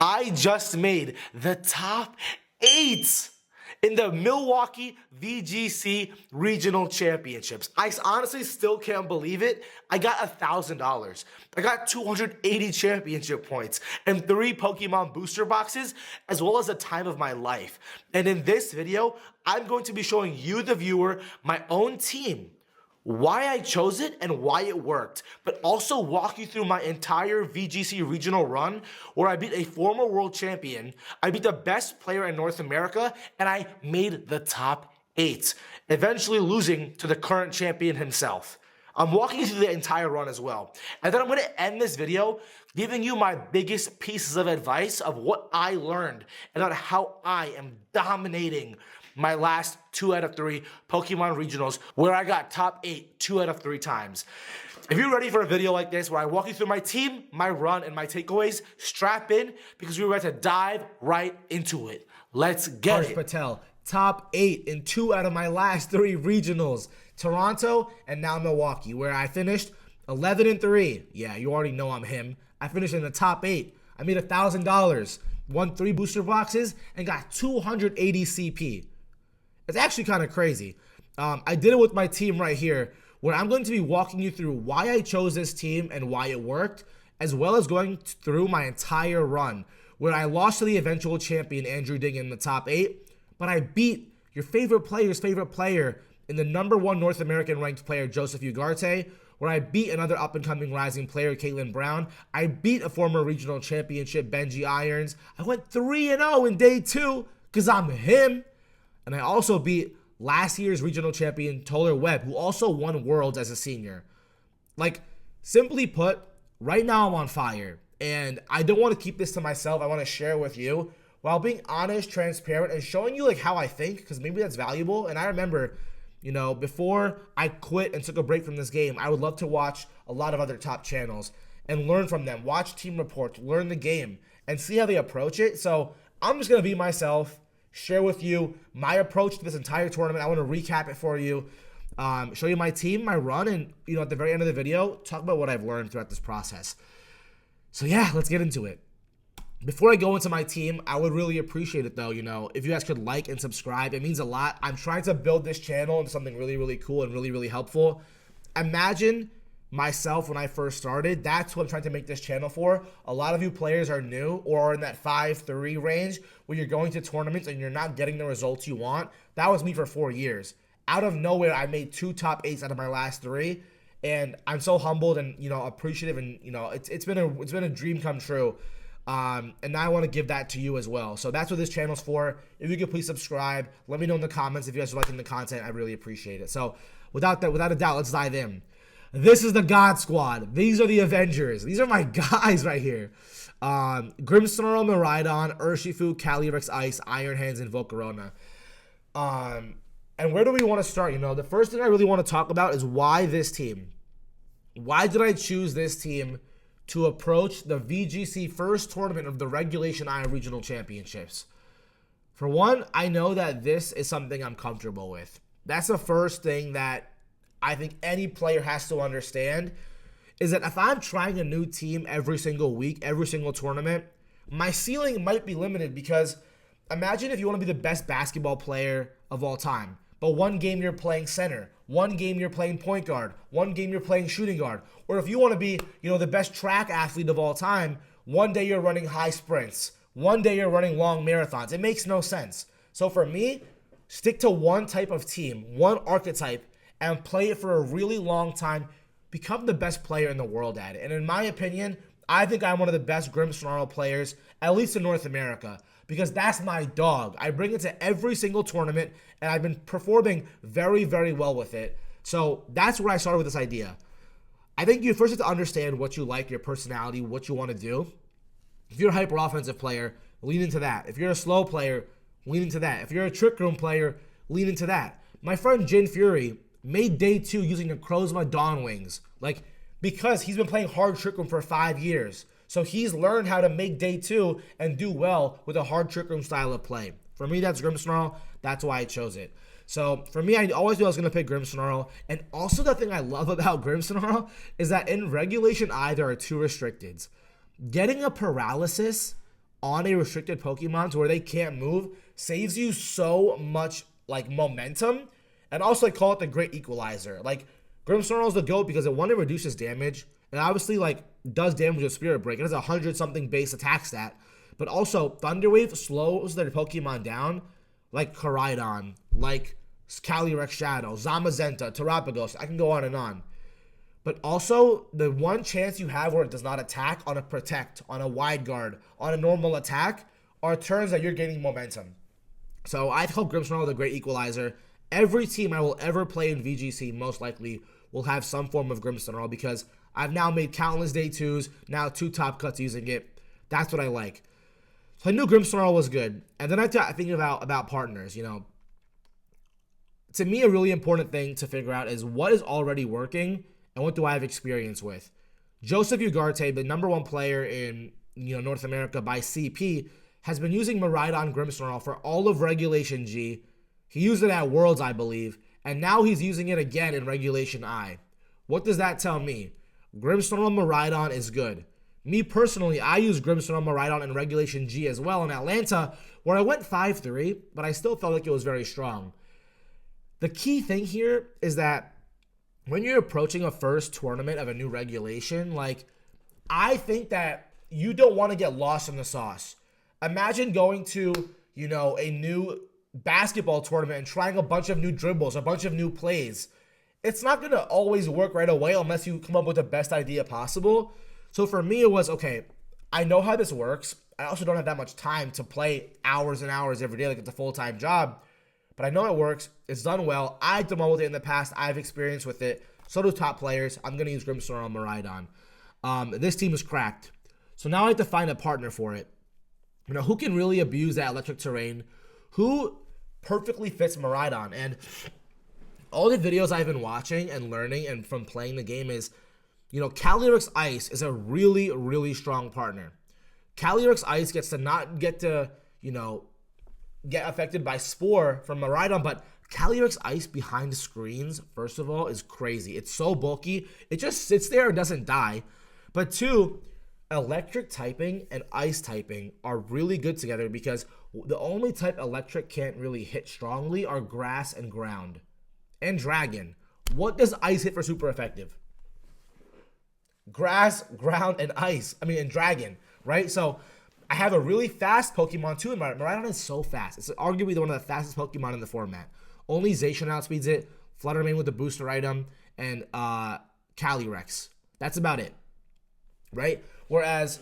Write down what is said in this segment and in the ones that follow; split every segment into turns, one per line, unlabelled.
I just made the top 8 in the Milwaukee VGC Regional Championships. I honestly still can't believe it. I got $1,000. I got 280 championship points and 3 Pokemon booster boxes, as well as the time of my life. And in this video, I'm going to be showing you, the viewer, my own team, why I chose it and why it worked, but also walk you through my entire VGC regional run where I beat a former world champion, I beat the best player in North America, and I made the top 8, eventually losing to the current champion himself. I'm walking you through the entire run as well. And then I'm going to end this video giving you my biggest pieces of advice of what I learned and on how I am dominating my last 2 out of 3 Pokemon regionals where I got top 8 2 out of 3 times. If you're ready for a video like this where I walk you through my team, my run, and my takeaways, strap in because we're ready to dive right into it. Let's get it.
Patel, top 8 in 2 out of my last 3 regionals. Toronto and now Milwaukee, where I finished 11-3. Yeah, you already know I'm him. I finished in the top 8. I made $1,000, won 3 booster boxes, and got 280 CP. It's actually kind of crazy. I did it with my team right here, where I'm going to be walking you through why I chose this team and why it worked, as well as going through my entire run, where I lost to the eventual champion, Andrew Ding, in the top 8, but I beat your favorite player's favorite player in the #1 North American ranked player, Joseph Ugarte, where I beat another up-and-coming rising player, Caelon Brown. I beat a former regional championship, Benji Irons. I went 3-0 in day 2 because I'm him. And I also beat last year's regional champion, Toler Webb, who also won Worlds as a senior. Like, simply put, right now I'm on fire. And I don't want to keep this to myself. I want to share it with you while being honest, transparent, and showing you like how I think, because maybe that's valuable. And I remember, you know, before I quit and took a break from this game, I would love to watch a lot of other top channels and learn from them, watch team reports, learn the game, and see how they approach it. So I'm just going to be myself, share with you my approach to this entire tournament. I want to recap it for you, show you my team, my run, and, you know, at the very end of the video, talk about what I've learned throughout this process. So yeah, let's get into it. Before I go into my team, I would really appreciate it though, you know, if you guys could like and subscribe. It means a lot. I'm trying to build this channel into something really, really cool and really, really helpful. Imagine myself when I first started. That's what I'm trying to make this channel for. A lot of you players are new or are in that 5-3 range where you're going to tournaments and you're not getting the results you want. That was me for 4 years. Out of nowhere, I made 2 top 8s out of my last 3, and I'm so humbled and, you know, appreciative, and, you know, it's been a dream come true. And now I want to give that to you as well. So that's what this channel's for. If you could please subscribe, let me know in the comments if you guys are liking the content. I really appreciate it. So without a doubt, let's dive in. This is the God Squad. These are the Avengers. These are my guys right here. Grimmsnarl, Miraidon, Urshifu, Calyrex, Ice, Iron Hands, and Volcarona. And where do we want to start? You know, the first thing I really want to talk about is why this team. Why did I choose this team to approach the VGC first tournament of the Regulation I Regional Championships? For one, I know that this is something I'm comfortable with. That's the first thing that I think any player has to understand, is that if I'm trying a new team every single week, every single tournament, my ceiling might be limited, because imagine if you want to be the best basketball player of all time, but one game you're playing center, one game you're playing point guard, one game you're playing shooting guard. Or if you want to be, you know, the best track athlete of all time, one day you're running high sprints, one day you're running long marathons. It makes no sense. So for me, stick to one type of team, one archetype, and play it for a really long time. Become the best player in the world at it. And in my opinion, I think I'm one of the best Grimmsnarl players, at least in North America, because that's my dog. I bring it to every single tournament, and I've been performing very, very well with it. So that's where I started with this idea. I think you first have to understand what you like, your personality, what you want to do. If you're a hyper offensive player, lean into that. If you're a slow player, lean into that. If you're a trick room player, lean into that. My friend Jin Fury made day 2 using the Krozma Dawn Wings, like, because he's been playing hard trick room for 5 years. So he's learned how to make day 2 and do well with a hard trick room style of play. For me, that's Grimmsnarl. That's why I chose it. So for me, I always knew I was going to pick Grimmsnarl. And also the thing I love about Grimmsnarl is that in Regulation I, there are 2 restricteds. Getting a paralysis on a restricted Pokemon to where they can't move saves you so much like momentum, and also I call it the great equalizer. Like Grimmsnarl is the GOAT because it one, it reduces damage, and obviously like does damage with Spirit Break. It has 100 something base attack stat, but also Thunder Wave slows their Pokemon down, like Miraidon, like Calyrex Shadow, Zamazenta, Terapagos. I can go on and on. But also, the one chance you have where it does not attack on a Protect, on a Wide Guard, on a normal attack, are turns that you're gaining momentum. So I call Grimmsnarl the great equalizer. Every team I will ever play in VGC most likely will have some form of Grimmsnarl because I've now made countless day 2s, now 2 top cuts using it. That's what I like. So I knew Grimmsnarl was good. And then I think about partners, you know. To me, a really important thing to figure out is what is already working and what do I have experience with. Joseph Ugarte, the #1 player in North America by CP, has been using Miraidon Grimmsnarl for all of Regulation G. He used it at Worlds, I believe, and now he's using it again in Regulation I. What does that tell me? Grimmsnarl Miraidon is good. Me personally, I use Grimmsnarl Miraidon in Regulation G as well in Atlanta, where I went 5-3, but I still felt like it was very strong. The key thing here is that when you're approaching a first tournament of a new regulation, like, I think that you don't want to get lost in the sauce. Imagine going to, a new basketball tournament and trying a bunch of new dribbles, a bunch of new plays. It's not going to always work right away unless you come up with the best idea possible. So for me, it was, okay, I know how this works. I also don't have that much time to play hours and hours every day like it's a full-time job. But I know it works. It's done well. I've done well with it in the past. I have experience with it. So do top players. I'm going to use Grimmsnarl and Miraidon. This team is cracked. So now I have to find a partner for it. Who can really abuse that electric terrain? Who perfectly fits Miraidon? And all the videos I've been watching and learning and from playing the game is, Calyrex Ice is a really, really strong partner. Calyrex Ice gets to not get to, get affected by Spore from Miraidon, but Calyrex Ice behind the screens, first of all, is crazy. It's so bulky. It just sits there and doesn't die. But 2, electric typing and ice typing are really good together because the only type electric can't really hit strongly are grass and ground. And dragon. What does ice hit for super effective? Grass, ground, and ice. And dragon, right? So I have a really fast Pokemon too, and Miraidon is so fast. It's arguably one of the fastest Pokemon in the format. Only Zacian outspeeds it, Fluttermane with the booster item, and Calyrex. That's about it, right? Whereas,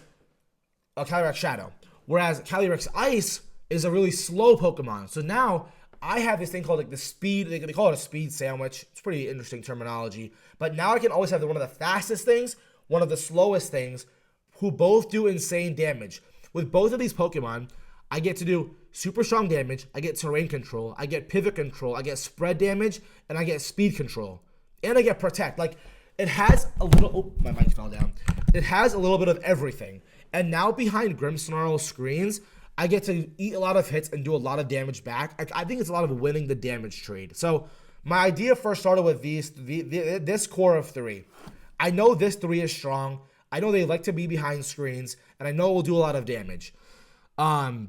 Calyrex Shadow. Whereas Calyrex Ice is a really slow Pokemon. So now I have this thing called like the speed, they call it a speed sandwich. It's pretty interesting terminology. But now I can always have one of the fastest things, one of the slowest things, who both do insane damage. With both of these Pokemon, I get to do super strong damage, I get terrain control, I get pivot control, I get spread damage, and I get speed control. And I get protect. Like, it has a little... Oh, my mic fell down. It has a little bit of everything. And now behind Grimmsnarl screens, I get to eat a lot of hits and do a lot of damage back. I think it's a lot of winning the damage trade. So, my idea first started with this core of 3. I know this 3 is strong. I know they like to be behind screens, and I know it will do a lot of damage. I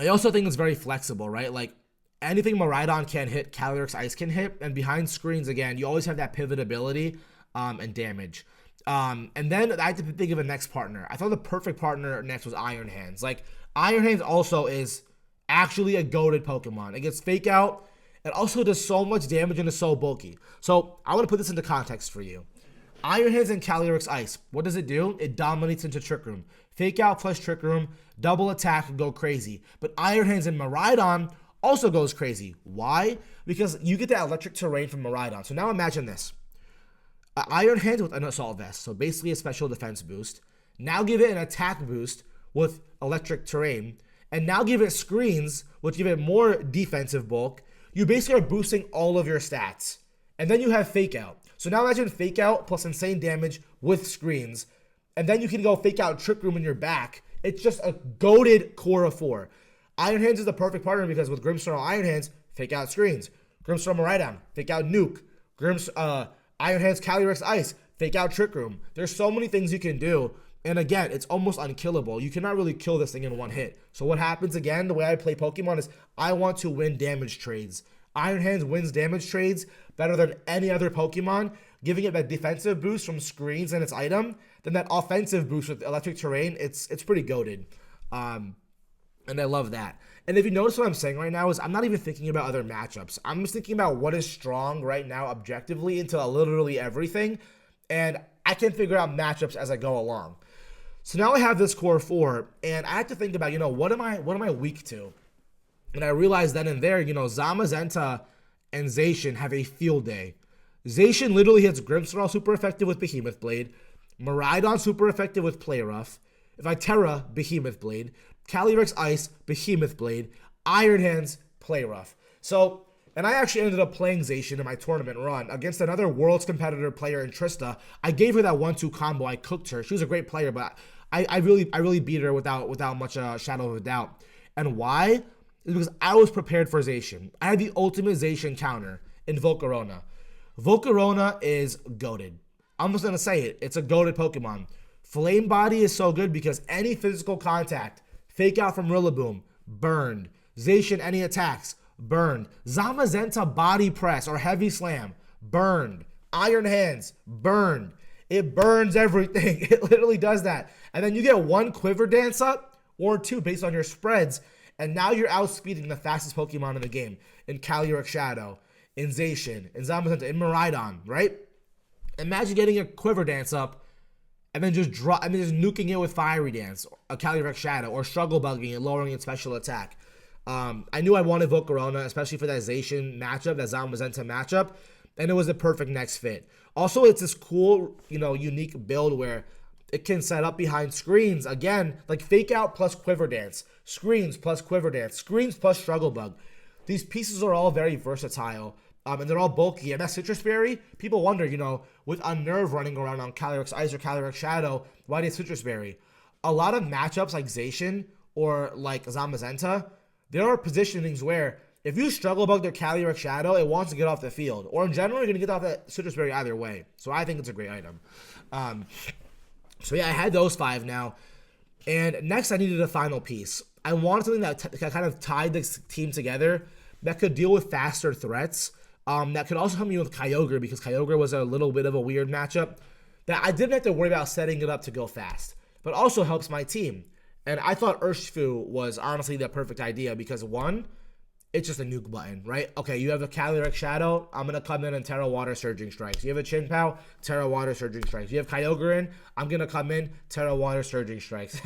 also think it's very flexible, right? Like, anything Miraidon can hit, Calyrex Ice can hit, and behind screens, again, you always have that pivot ability and damage. And then I had to think of a next partner. I thought the perfect partner next was Iron Hands. Like, Iron Hands also is actually a goated Pokemon. It gets Fake Out. It also does so much damage and is so bulky. So, I want to put this into context for you. Iron Hands and Calyrex Ice. What does it do? It dominates into Trick Room. Fake Out plus Trick Room, double attack and go crazy. But Iron Hands and Miraidon also goes crazy. Why? Because you get that electric terrain from Miraidon. So now imagine this. Iron Hands with an Assault Vest, so basically a special defense boost. Now give it an attack boost with electric terrain. And now give it screens, which give it more defensive bulk. You basically are boosting all of your stats. And then you have Fake Out. So now imagine Fake Out plus insane damage with screens. And then you can go Fake Out Trick Room in your back. It's just a goated core of 4. Iron Hands is the perfect partner because with Grimmsnarl Iron Hands, Fake Out screens. Grimmsnarl Miraidon, Fake Out Nuke. Iron Hands Calyrex Ice, Fake Out Trick Room. There's so many things you can do. And again, it's almost unkillable. You cannot really kill this thing in one hit. So what happens again, the way I play Pokemon is I want to win damage trades. Iron Hands wins damage trades better than any other Pokemon, giving it that defensive boost from screens and its item, then that offensive boost with electric terrain. It's pretty goated. And I love that. And if you notice what I'm saying right now is I'm not even thinking about other matchups. I'm just thinking about what is strong right now objectively into literally everything. And I can figure out matchups as I go along. So now I have this core 4, and I have to think about, what am I weak to? And I realized then and there, Zamazenta and Zacian have a field day. Zacian literally hits Grimmsnarl super effective with Behemoth Blade, Miraidon super effective with Play Rough, Viterra, Behemoth Blade, Calyrex Ice, Behemoth Blade, Iron Hands, Play Rough. So, and I actually ended up playing Zacian in my tournament run against another Worlds competitor player in Trista. I gave her that 1-2 combo. I cooked her. She was a great player, but I really beat her without much shadow of a doubt. And why? It's because I was prepared for Zacian. I had the ultimate Zacian counter in Volcarona. Volcarona is goated. I'm just gonna say it. It's a goated Pokemon. Flame Body is so good because any physical contact, Fake Out from Rillaboom, burned. Zacian, any attacks, burned. Zamazenta Body Press or Heavy Slam, burned. Iron Hands, burned. It burns everything. It literally does that. And then you get 1 Quiver Dance up or 2 based on your spreads, and now you're outspeeding the fastest Pokemon in the game in Calyrex Shadow, in Zacian, in Zamazenta, in Miraidon, right? Imagine getting a Quiver Dance up and then just nuking it with Fiery Dance, a Calyrex Shadow, or Struggle Bugging it, lowering its special attack. I knew I wanted Volcarona, especially for that Zacian matchup, that Zamazenta matchup, and it was the perfect next fit. Also, it's this cool, unique build where it can set up behind screens. Again, like Fake Out plus Quiver Dance, screens plus Quiver Dance, screens plus Struggle Bug. These pieces are all very versatile. And they're all bulky. And that Citrus Berry, people wonder, with Unnerve running around on Calyrex Ice or Calyrex Shadow, why do you Citrus Berry? A lot of matchups like Zacian or like Zamazenta, there are positionings where if you Struggle Bug their Calyrex Shadow, it wants to get off the field. Or in general, you're going to get off that Citrus Berry either way. So I think it's a great item. So yeah, I had those 5 now. And next I needed a final piece. I wanted something that kind of tied this team together that could deal with faster threats. That could also help me with Kyogre because Kyogre was a little bit of a weird matchup that I didn't have to worry about setting it up to go fast, but also helps my team. And I thought Urshifu was honestly the perfect idea because 1, it's just a nuke button, right? Okay, you have a Calyrex Shadow, I'm going to come in and Terra Water Surging Strikes. You have a Chinpow, Terra Water Surging Strikes. You have Kyogre in, I'm going to come in, Terra Water Surging Strikes.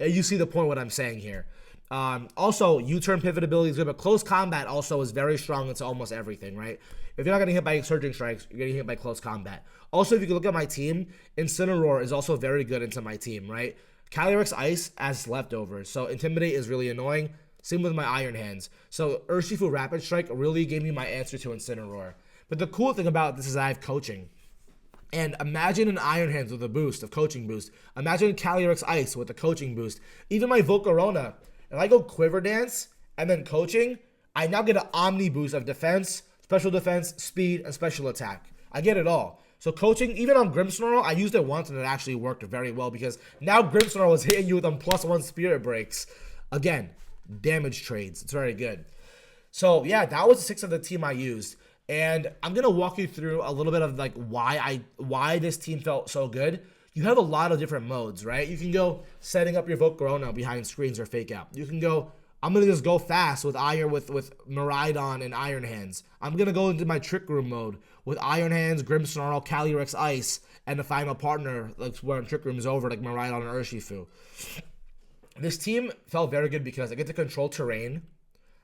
You see the point what I'm saying here. Also, U-turn pivot ability is good, but close combat also is very strong into almost everything, right? If you're not getting hit by Surging Strikes, you're getting hit by close combat. Also, if you can look at my team, Incineroar is also very good into my team, right? Calyrex Ice as leftovers, so Intimidate is really annoying. Same with my Iron Hands. So Urshifu Rapid Strike really gave me my answer to Incineroar. But the cool thing about this is I have coaching. And imagine an Iron Hands with a boost, of coaching boost. Imagine Calyrex Ice with a coaching boost. Even my Volcarona, if I go Quiver Dance and then coaching, I now get an Omni boost of defense, special defense, speed, and special attack. I get it all. So coaching, even on Grimmsnarl, I used it once and it actually worked very well because now Grimmsnarl was hitting you with them +1 Spirit Breaks. Again, damage trades. It's very good. So yeah, that was the 6 of the team I used. And I'm going to walk you through a little bit of like why this team felt so good. You have a lot of different modes, right? You can go setting up your Volcarona behind screens or Fake Out. You can go, I'm going to just go fast with Miraidon and Iron Hands. I'm going to go into my Trick Room mode with Iron Hands, Grimmsnarl, Calyrex Ice, and the final partner, like where Trick Room is over, like Miraidon and Urshifu. This team felt very good because I get to control terrain,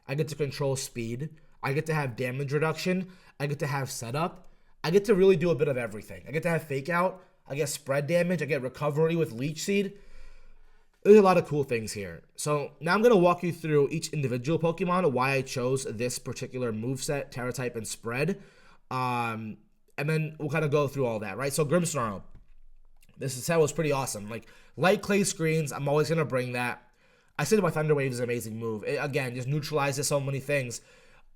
I get to control speed, I get to have damage reduction, I get to have setup, I get to really do a bit of everything. I get to have Fake Out, I get spread damage, I get recovery with Leech Seed. There's a lot of cool things here. So now I'm going to walk you through each individual Pokemon, why I chose this particular moveset, Terra type, and spread. And then we'll kind of go through all that, right? So Grimmsnarl. This set was pretty awesome. Like, light clay screens, I'm always going to bring that. I said my Thunder Wave is an amazing move. It, again, just neutralizes so many things.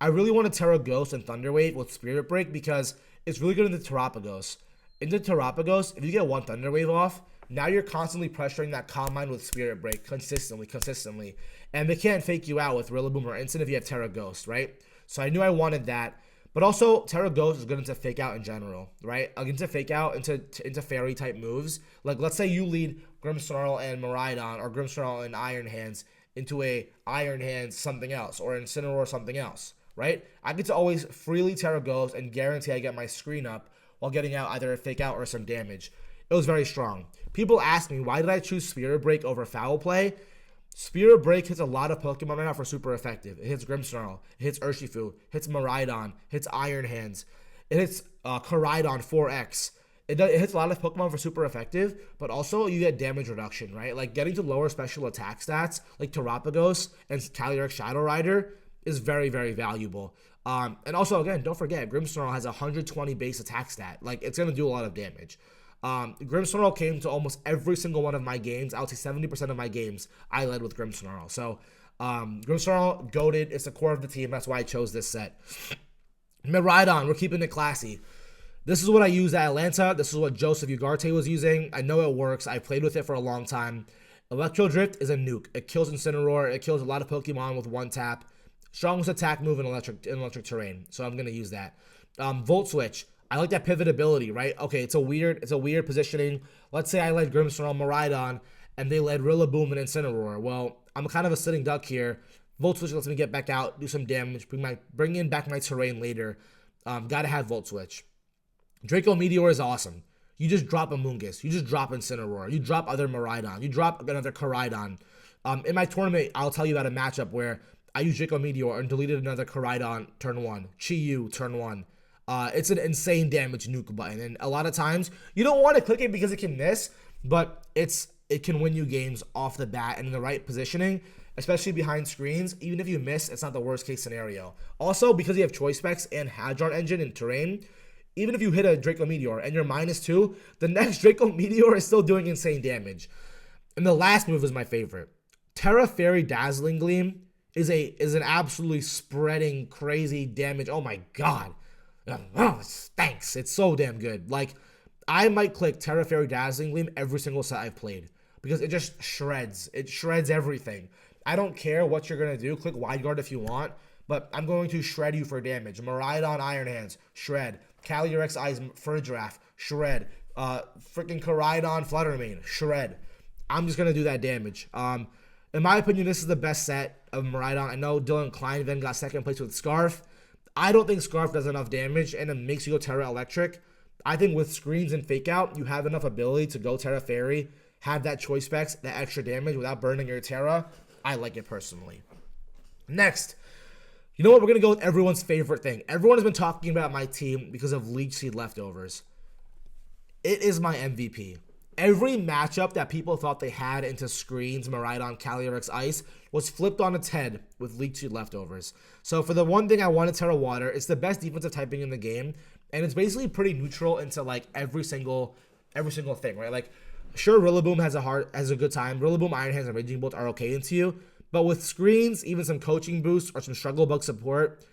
I really want to Terra Ghost and Thunder Wave with Spirit Break because it's really good into Terrapagos. Into Terrapagos, if you get 1 Thunder Wave off, Now you're constantly pressuring that Calm Mind with Spirit Break consistently. And they can't fake you out with Rillaboom or Instant if you have Terra Ghost, right? So I knew I wanted that. But also, Terra Ghost is good into Fake Out in general, right? Into Fake Out, into Fairy type moves. Like, let's say you lead Grimmsnarl and Miraidon, or Grimmsnarl and Iron Hands into a Iron Hands something else, or Incineroar something else, right? I get to always freely Terra Ghost and guarantee I get my screen up while getting out either a Fake Out or some damage. It was very strong. People ask me, why did I choose Spirit Break over Foul Play? Spirit Break hits a lot of Pokemon right now for super effective. It hits Grimmsnarl, it hits Urshifu, hits Miraidon, hits Iron Hands, it hits Koraidon 4X. It hits a lot of Pokemon for super effective, but also you get damage reduction, right? Like getting to lower special attack stats like Terapagos and Calyrex Shadow Rider is very, very valuable. And also, again, don't forget, Grimmsnarl has 120 base attack stat. Like, it's going to do a lot of damage. Grimmsnarl came to almost every single one of my games. I would say 70% of my games I led with Grimmsnarl. So, Grimmsnarl, goated. It's the core of the team. That's why I chose this set. Miraidon, we're keeping it classy. This is what I used at Atlanta. This is what Joseph Ugarte was using. I know it works. I played with it for a long time. Electro Drift is a nuke. It kills Incineroar. It kills a lot of Pokemon with one tap. Strongest attack move in electric terrain. So I'm going to use that. Volt Switch. I like that pivot ability, right? Okay, it's a weird positioning. Let's say I led Grimmsnarl, Miraidon, and they led Rillaboom and Incineroar. Well, I'm kind of a sitting duck here. Volt Switch lets me get back out, do some damage, bring in back my terrain later. Gotta have Volt Switch. Draco Meteor is awesome. You just drop a Moongus. You just drop Incineroar. You drop other Miraidon. You drop another Koraidon. In my tournament, I'll tell you about a matchup where I used Draco Meteor and deleted another Koraidon turn 1. Chi-Yu turn 1. It's an insane damage nuke button. And a lot of times, you don't want to click it because it can miss, but it can win you games off the bat and in the right positioning, especially behind screens. Even if you miss, it's not the worst case scenario. Also, because you have Choice Specs and Hadron Engine in terrain, even if you hit a Draco Meteor and you're -2, the next Draco Meteor is still doing insane damage. And the last move is my favorite. Terra Fairy Dazzling Gleam is an absolutely spreading crazy damage. Oh my god. Oh, it stinks. It's so damn good. Like, I might click Terra Fairy Dazzling Gleam every single set I've played because it just shreds. It shreds everything. I don't care what you're going to do. Click Wide Guard if you want, but I'm going to shred you for damage. Miraidon Iron Hands, shred. Calyrex Eyes Furdraff, shred. Freaking Koraidon Fluttermane, shred. I'm just going to do that damage. In my opinion, this is the best set of Miraidon. I know Dylan Klein then got second place with Scarf. I don't think Scarf does enough damage and it makes you go Terra Electric. I think with screens and Fake Out, you have enough ability to go Terra Fairy, have that Choice Specs, that extra damage without burning your Terra. I like it personally. Next, you know what? We're going to go with everyone's favorite thing. Everyone has been talking about my team because of Leech Seed leftovers. It is my MVP. Every matchup that people thought they had into screens, Miraidon, Calyrex Ice, was flipped on its head with Leech Seed leftovers. So for the one thing I wanted Terra Water, it's the best defensive typing in the game, and it's basically pretty neutral into like every single thing, right? Like, sure, Rillaboom has a good time. Rillaboom, Iron Hands, and Raging Bolt are okay into you, but with screens, even some coaching boosts or some struggle bug support,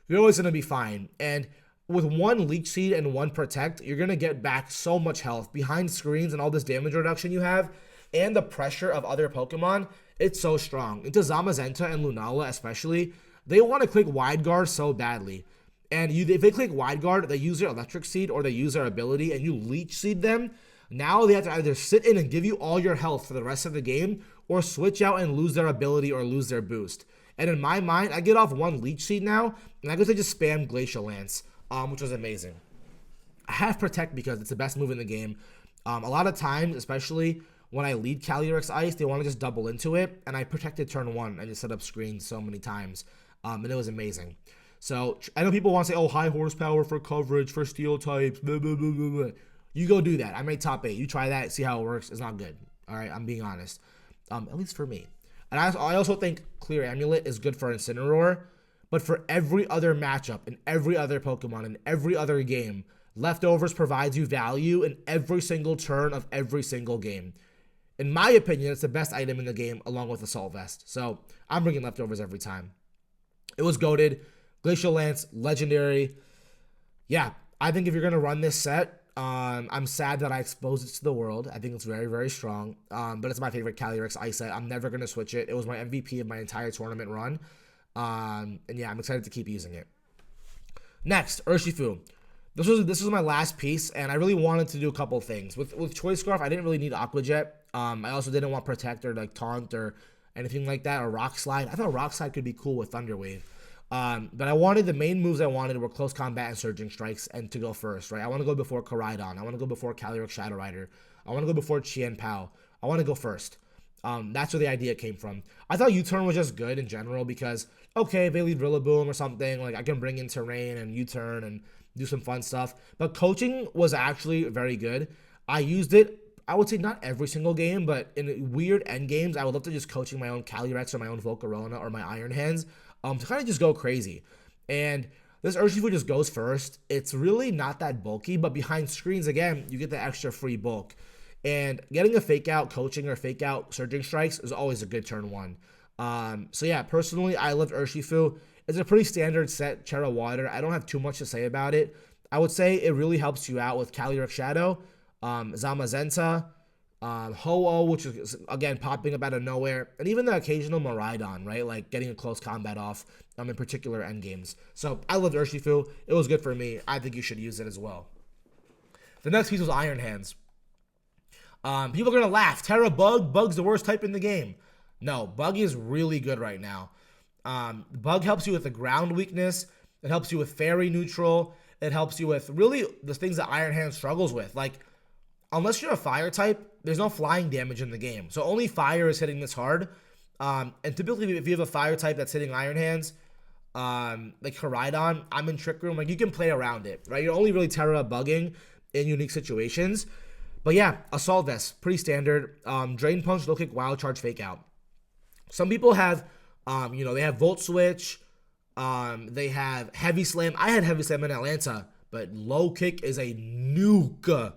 you're always gonna be fine. And with one Leech Seed and one Protect, you're going to get back so much health. Behind screens and all this damage reduction you have, and the pressure of other Pokemon, it's so strong. Into Zamazenta and Lunala especially, they want to click Wide Guard so badly. And if they click Wide Guard, they use their Electric Seed or they use their ability, and you Leech Seed them, now they have to either sit in and give you all your health for the rest of the game, or switch out and lose their ability or lose their boost. And in my mind, I get off one Leech Seed now, and I guess I just spam Glacial Lance. Which was amazing. I have Protect because it's the best move in the game. A lot of times, especially when I lead Calyrex Ice, they want to just double into it, and I protected turn 1 and just set up screens so many times, and it was amazing. So I know people want to say, oh, high horsepower for coverage, for steel types, blah, blah, blah, blah, blah. You go do that. I made top 8. You try that, see how it works. It's not good. All right, I'm being honest. At least for me. And I also think Clear Amulet is good for Incineroar. But for every other matchup and every other Pokemon and every other game, Leftovers provides you value in every single turn of every single game. In my opinion, it's the best item in the game along with Assault Vest. So I'm bringing Leftovers every time. It was goated. Glacial Lance, legendary. Yeah, I think if you're going to run this set, I'm sad that I exposed it to the world. I think it's very, very strong. But it's my favorite Calyrex ice set. I'm never gonna switch it. It was my MVP of my entire tournament run. And yeah, I'm excited to keep using it. Next, Urshifu. This was my last piece, and I really wanted to do a couple things. With Choice Scarf, I didn't really need Aqua Jet. I also didn't want Protect or like Taunt or anything like that, or Rock Slide. I thought Rock Slide could be cool with Thunder Wave. But I wanted, the main moves I wanted were Close Combat and Surging Strikes, and to go first, right? I want to go before Miraidon. I want to go before Calyrex Shadow Rider. I want to go before Chien Pao. I want to go first. That's where the idea came from. I thought U-Turn was just good in general because, okay, if they leave Rillaboom or something, like I can bring in Terrain and U-Turn and do some fun stuff. But coaching was actually very good. I used it, I would say not every single game, but in weird end games, I would love to just coaching my own Calyrex or my own Volcarona or my Iron Hands to kind of just go crazy. And this Urshifu just goes first. It's really not that bulky, but behind screens, again, you get the extra free bulk. And getting a fake out coaching or fake out Surging Strikes is always a good turn one. So yeah, personally, I loved Urshifu. It's a pretty standard set, Terra Water. I don't have too much to say about it. I would say it really helps you out with Calyrex Shadow, Zamazenta, Ho-Oh, which is, again, popping up out of nowhere, and even the occasional Miraidon, right? Like getting a close combat off in particular endgames. So I loved Urshifu. It was good for me. I think you should use it as well. The next piece was Iron Hands. People are going to laugh. Terra Bug? Bug's the worst type in the game. No, Bug is really good right now. Bug helps you with the ground weakness. It helps you with fairy neutral. It helps you with really the things that Iron Hands struggles with. Like, unless you're a fire type, there's no flying damage in the game. So only fire is hitting this hard. And typically, if you have a fire type that's hitting Iron Hands, like Miraidon, I'm in Trick Room. Like, you can play around it, right? You're only really Terra bugging in unique situations. But yeah, Assault Vest, pretty standard. Drain Punch, Low Kick, Wild Charge, Fake Out. Some people have, they have Volt Switch. They have Heavy Slam. I had Heavy Slam in Atlanta, but Low Kick is a nuke.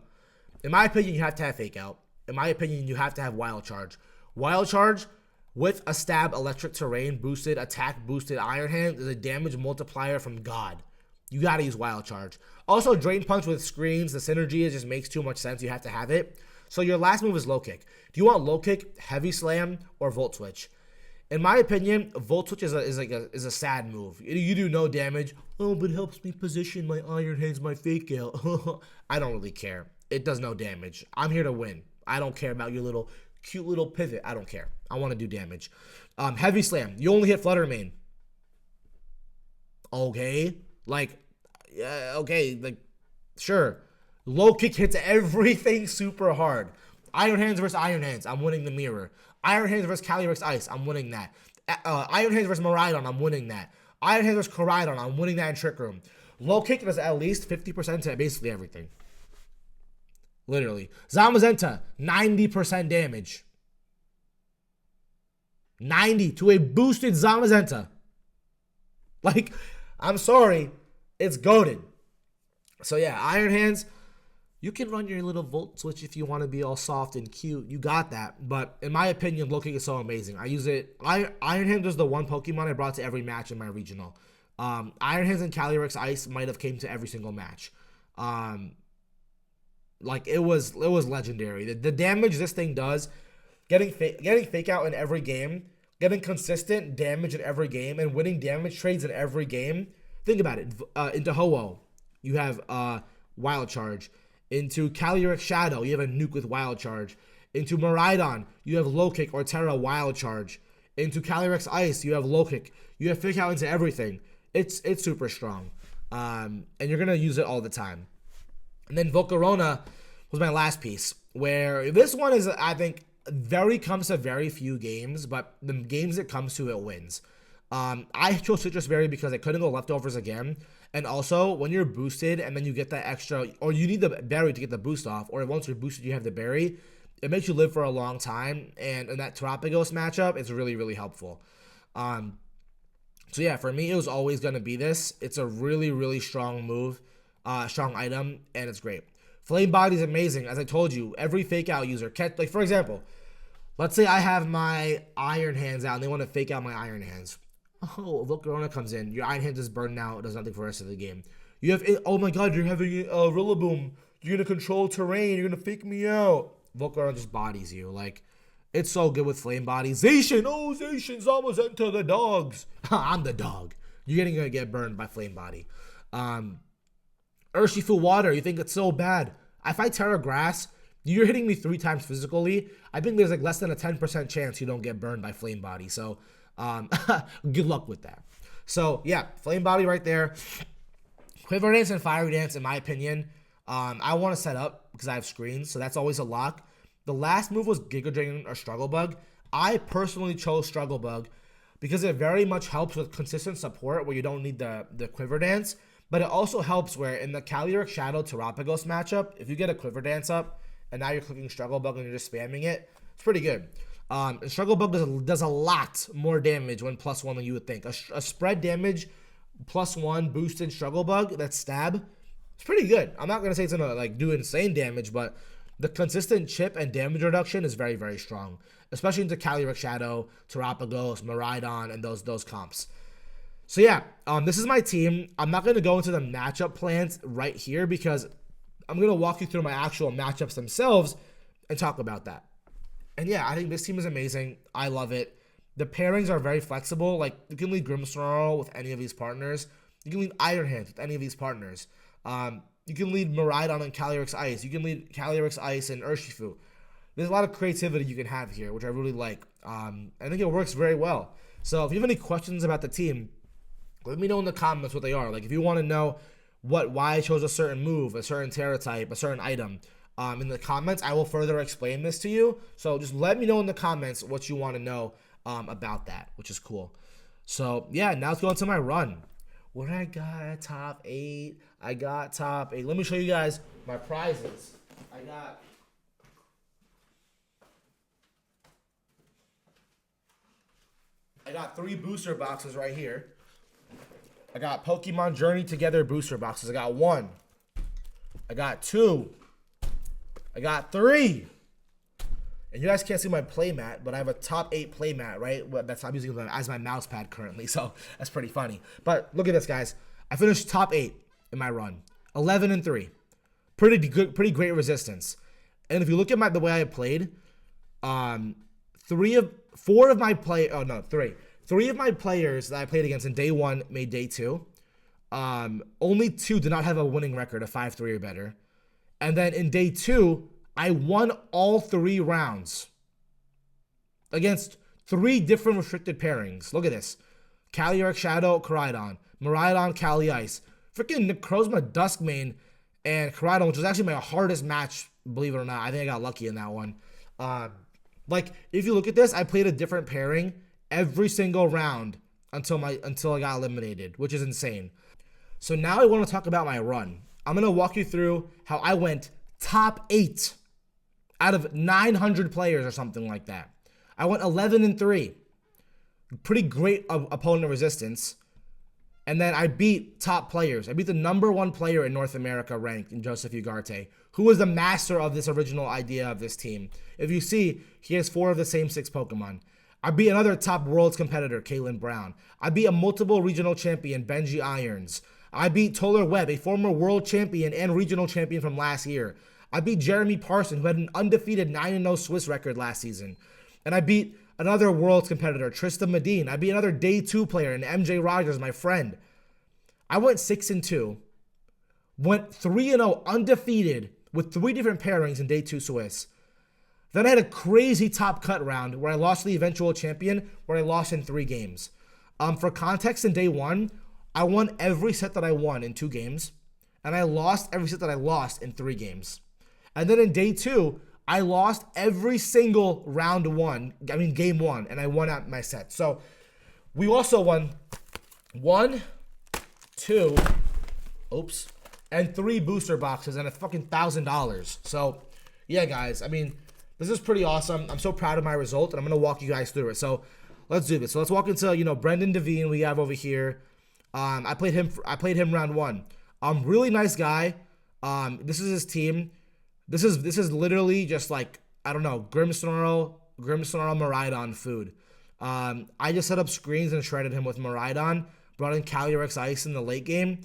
In my opinion, you have to have Fake Out. In my opinion, you have to have Wild Charge. Wild Charge with a Stab, Electric Terrain, boosted, attack, boosted Iron Hand is a damage multiplier from God. You gotta use Wild Charge. Also, Drain Punch with screens, the synergy, it just makes too much sense. You have to have it. So your last move is Low Kick. Do you want Low Kick, Heavy Slam, or Volt Switch? In my opinion, Volt Switch is a sad move. You do no damage. Oh, but it helps me position my Iron Hands, my Fake Out. I don't really care. It does no damage. I'm here to win. I don't care about your little cute little pivot. I don't care. I want to do damage. Heavy Slam. You only hit Flutter Mane. Okay. Like, okay, like, sure. Low Kick hits everything super hard. Iron Hands versus Iron Hands, I'm winning the mirror. Iron Hands versus Calyrex Ice, I'm winning that. Iron Hands versus Miraidon, I'm winning that. Iron Hands versus Miraidon, I'm winning that in Trick Room. Low Kick does at least 50% to basically everything. Literally. Zamazenta, 90% damage. 90 to a boosted Zamazenta. Like, I'm sorry, it's goated. So yeah, Iron Hands, you can run your little Volt Switch if you want to be all soft and cute. You got that. But in my opinion, Low Kick is so amazing. I use it. Iron Hands was the one Pokemon I brought to every match in my regional. Iron Hands and Calyrex Ice might have came to every single match. Like it was legendary. The damage this thing does, getting Fake Out in every game, getting consistent damage in every game, and winning damage trades in every game. Think about it. Into Ho-Oh, you have Wild Charge. Into Calyrex Shadow, you have a nuke with Wild Charge. Into Miraidon, you have Low Kick or Terra Wild Charge. Into Calyrex Ice, you have Low Kick. You have Fake Out into everything. It's super strong. And you're going to use it all the time. And then Volcarona was my last piece, where this one is, I think, comes to very few games, but the games it comes to, it wins. I chose Citrus Berry because I couldn't go leftovers again. And also, when you're boosted and then you get that extra, or you need the berry to get the boost off, or once you're boosted, you have the berry, it makes you live for a long time. And in that Terapagos matchup, it's really, really helpful. So yeah, for me, it was always going to be this. It's a really, really strong move, strong item, and it's great. Flame Body is amazing. As I told you, every Fake Out user, like for example, let's say I have my Iron Hands out and they want to Fake Out my Iron Hands. Oh, Volcarona comes in. Your Iron Hands is burned out. It does nothing for the rest of the game. You have, oh my god, you're having Rillaboom. you're gonna control terrain, you're gonna fake me out. Volcarona just bodies you. Like, it's so good with Flame Body. Zacian, oh, Zacian's almost into the dogs. I'm the dog. You're gonna get burned by Flame Body. Urshifu Water, you think it's so bad. If I Terra Grass, you're hitting me 3 times physically. I think there's like less than a 10% chance you don't get burned by Flame Body. So, good luck with that. So, yeah, Flame Body right there. Quiver Dance and Fiery Dance, in my opinion, I want to set up because I have screens, so that's always a lock. The last move was Giga Drain or Struggle Bug. I personally chose Struggle Bug because it very much helps with consistent support where you don't need the Quiver Dance, but it also helps where in the Calyrex Shadow Terapagos matchup, if you get a Quiver Dance up and now you're clicking Struggle Bug and you're just spamming it, it's pretty good. And Struggle Bug does a lot more damage when +1 than you would think. A spread damage +1 boosted Struggle Bug, that stab, it's pretty good. I'm not going to say it's going to like do insane damage, but the consistent chip and damage reduction is very, very strong, especially into Calyrex Shadow, Terapagos, Miraidon, and those comps. So yeah, this is my team. I'm not going to go into the matchup plans right here because I'm going to walk you through my actual matchups themselves and talk about that. And yeah, I think this team is amazing. I love it. The pairings are very flexible. Like, you can lead Grimmsnarl with any of these partners. You can lead Iron Hands with any of these partners. You can lead Miraidon and Calyrex Ice. You can lead Calyrex Ice and Urshifu. There's a lot of creativity you can have here, which I really like. I think it works very well. So if you have any questions about the team, let me know in the comments what they are. Like, if you want to know why I chose a certain move, a certain Terra type, a certain item, in the comments, I will further explain this to you. So just let me know in the comments what you want to know about that, which is cool. So yeah, now let's go into my run. What I got? Top 8. I got top 8. Let me show you guys my prizes. I got 3 booster boxes right here. I got Pokemon Journey Together booster boxes. I got 1. I got 2. I got 3. And you guys can't see my playmat, but I have a top 8 playmat, right? I'm using as my mouse pad currently, so that's pretty funny. But look at this, guys. I finished top 8 in my run. 11-3. Pretty good, pretty great resistance. And if you look at the way I played, 3 of my players that I played against in day 1 made day 2. Only 2 did not have a winning record of 5-3 or better. And then in day 2, I won all 3 rounds against 3 different restricted pairings. Look at this. Calyrex Shadow, Miraidon. Miraidon, Cali Ice. Freaking Necrozma Duskmane and Miraidon, which was actually my hardest match, believe it or not. I think I got lucky in that one. Like, if you look at this, I played a different pairing every single round until I got eliminated, which is insane. So now I want to talk about my run. I'm going to walk you through how I went top 8 out of 900 players or something like that. I went 11-3. Pretty great opponent resistance. And then I beat top players. I beat the #1 player in North America ranked in Joseph Ugarte, who was the master of this original idea of this team. If you see, he has 4 of the same 6 Pokemon. I beat another top Worlds competitor, Caelon Brown. I beat a multiple regional champion, Benji Irons. I beat Toler Webb, a former world champion and regional champion from last year. I beat Jeremy Parson, who had an undefeated 9-0 Swiss record last season. And I beat another world's competitor, Trista Medine. I beat another day 2 player, and MJ Rogers, my friend. I went 6-2. Went 3-0 undefeated with 3 different pairings in day 2 Swiss. Then I had a crazy top cut round where I lost to the eventual champion, where I lost in 3 games. For context, in day 1, I won every set that I won in 2 games, and I lost every set that I lost in 3 games. And then in day 2, I lost every single game 1, and I won out my set. So we also won 1, 2, and 3 booster boxes and a fucking $1,000. So yeah, guys, I mean, this is pretty awesome. I'm so proud of my result, and I'm gonna walk you guys through it. So let's do this. So let's walk into Brendyn Divine we have over here. I played him round 1. Really nice guy. This is his team. This is literally just like, I don't know, Grimmsnarl Miraidon food. I just set up screens and shredded him with Miraidon. Brought in Calyrex Ice in the late game.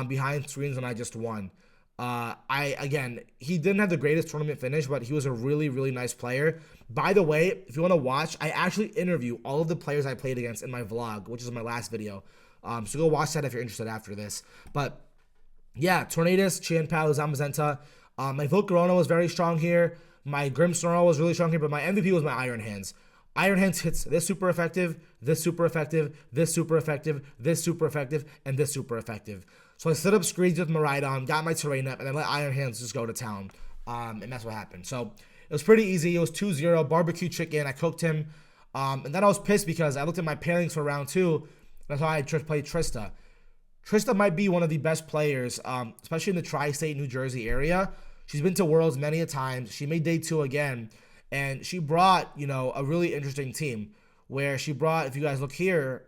Behind screens, and I just won. He didn't have the greatest tournament finish, but he was a really, really nice player. By the way, if you want to watch, I actually interview all of the players I played against in my vlog, which is my last video. So go watch that if you're interested after this. But yeah, Tornadus, Chien-Pao, Zamazenta. My Volcarona was very strong here. My Grimmsnarl was really strong here, but my MVP was my Iron Hands. Iron Hands hits this super effective, this super effective, this super effective, this super effective, and this super effective. So I set up screens with Miraidon, got my terrain up, and then let Iron Hands just go to town. And that's what happened. So it was pretty easy. It was 2-0, barbecue chicken. I cooked him. And then I was pissed because I looked at my pairings for round 2. That's how I played Trista. Trista might be one of the best players, especially in the tri-state New Jersey area. She's been to Worlds many a times. She made day 2 again. And she brought, a really interesting team where she brought, if you guys look here,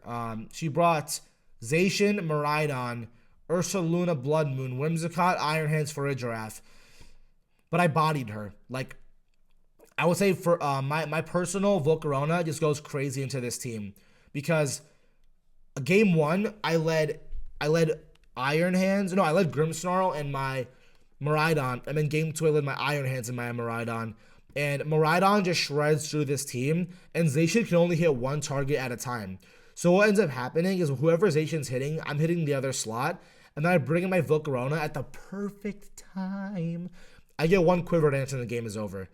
she brought Zacian, Miraidon, Ursaluna, Blood Moon, Whimsicott, Iron Hands, Farigiraf. But I bodied her. Like, I would say for my personal Volcarona just goes crazy into this team. Because game 1, I led Iron Hands. No, I led Grimmsnarl and my Miraidon. And then game 2, I led my Iron Hands and my Miraidon. And Miraidon just shreds through this team, and Zacian can only hit one target at a time. So what ends up happening is whoever Zacian's hitting, I'm hitting the other slot, and then I bring in my Volcarona at the perfect time. I get one Quiver Dance and the game is over.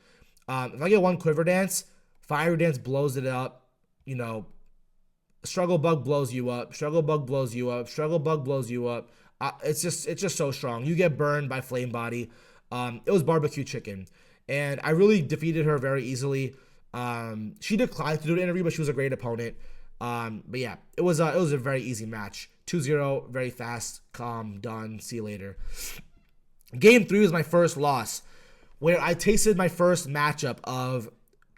If I get one Quiver Dance, Fire Dance blows it up. Struggle Bug blows you up. Struggle Bug blows you up. Struggle Bug blows you up. It's just so strong. You get burned by Flame Body. It was barbecue chicken. And I really defeated her very easily. She declined to do an interview, but she was a great opponent. But yeah, it was a very easy match. 2-0, very fast, calm, done, see you later. Game 3 was my first loss, where I tasted my first matchup of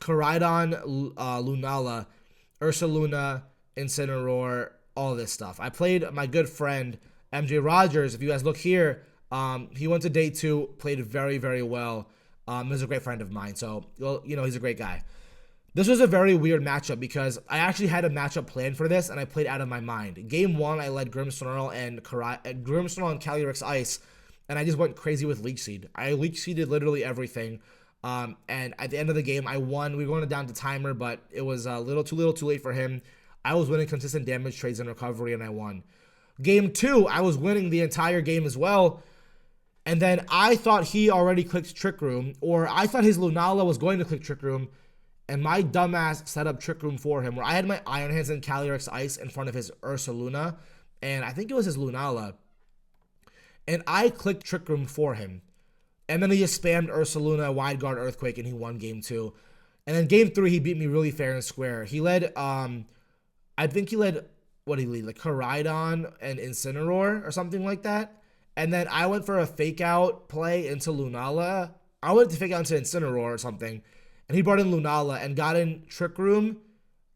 Caridon, Lunala, Ursaluna, Incineroar, all this stuff. I played my good friend, MJ Rogers. If you guys look here, he went to day 2, played very, very well. He's a great friend of mine, so, he's a great guy. This was a very weird matchup because I actually had a matchup planned for this, and I played out of my mind. Game 1, I led Grimmsnarl and Calyrex Ice, and I just went crazy with Leech Seed. I Leech Seeded literally everything, and at the end of the game, I won. We were going down to timer, but it was a little too late for him. I was winning consistent damage trades and recovery, and I won. Game 2, I was winning the entire game as well. And then I thought he already clicked Trick Room, or I thought his Lunala was going to click Trick Room, and my dumbass set up Trick Room for him, where I had my Iron Hands and Calyrex Ice in front of his Ursaluna, and I think it was his Lunala, and I clicked Trick Room for him. And then he just spammed Ursaluna, Wide Guard, Earthquake, and he won game 2. And then game 3, he beat me really fair and square. He led, I think he led, what did he lead? Like Caridon and Incineroar or something like that. And then I went for a fake out play into Lunala. I went to fake out into Incineroar or something. And he brought in Lunala and got in Trick Room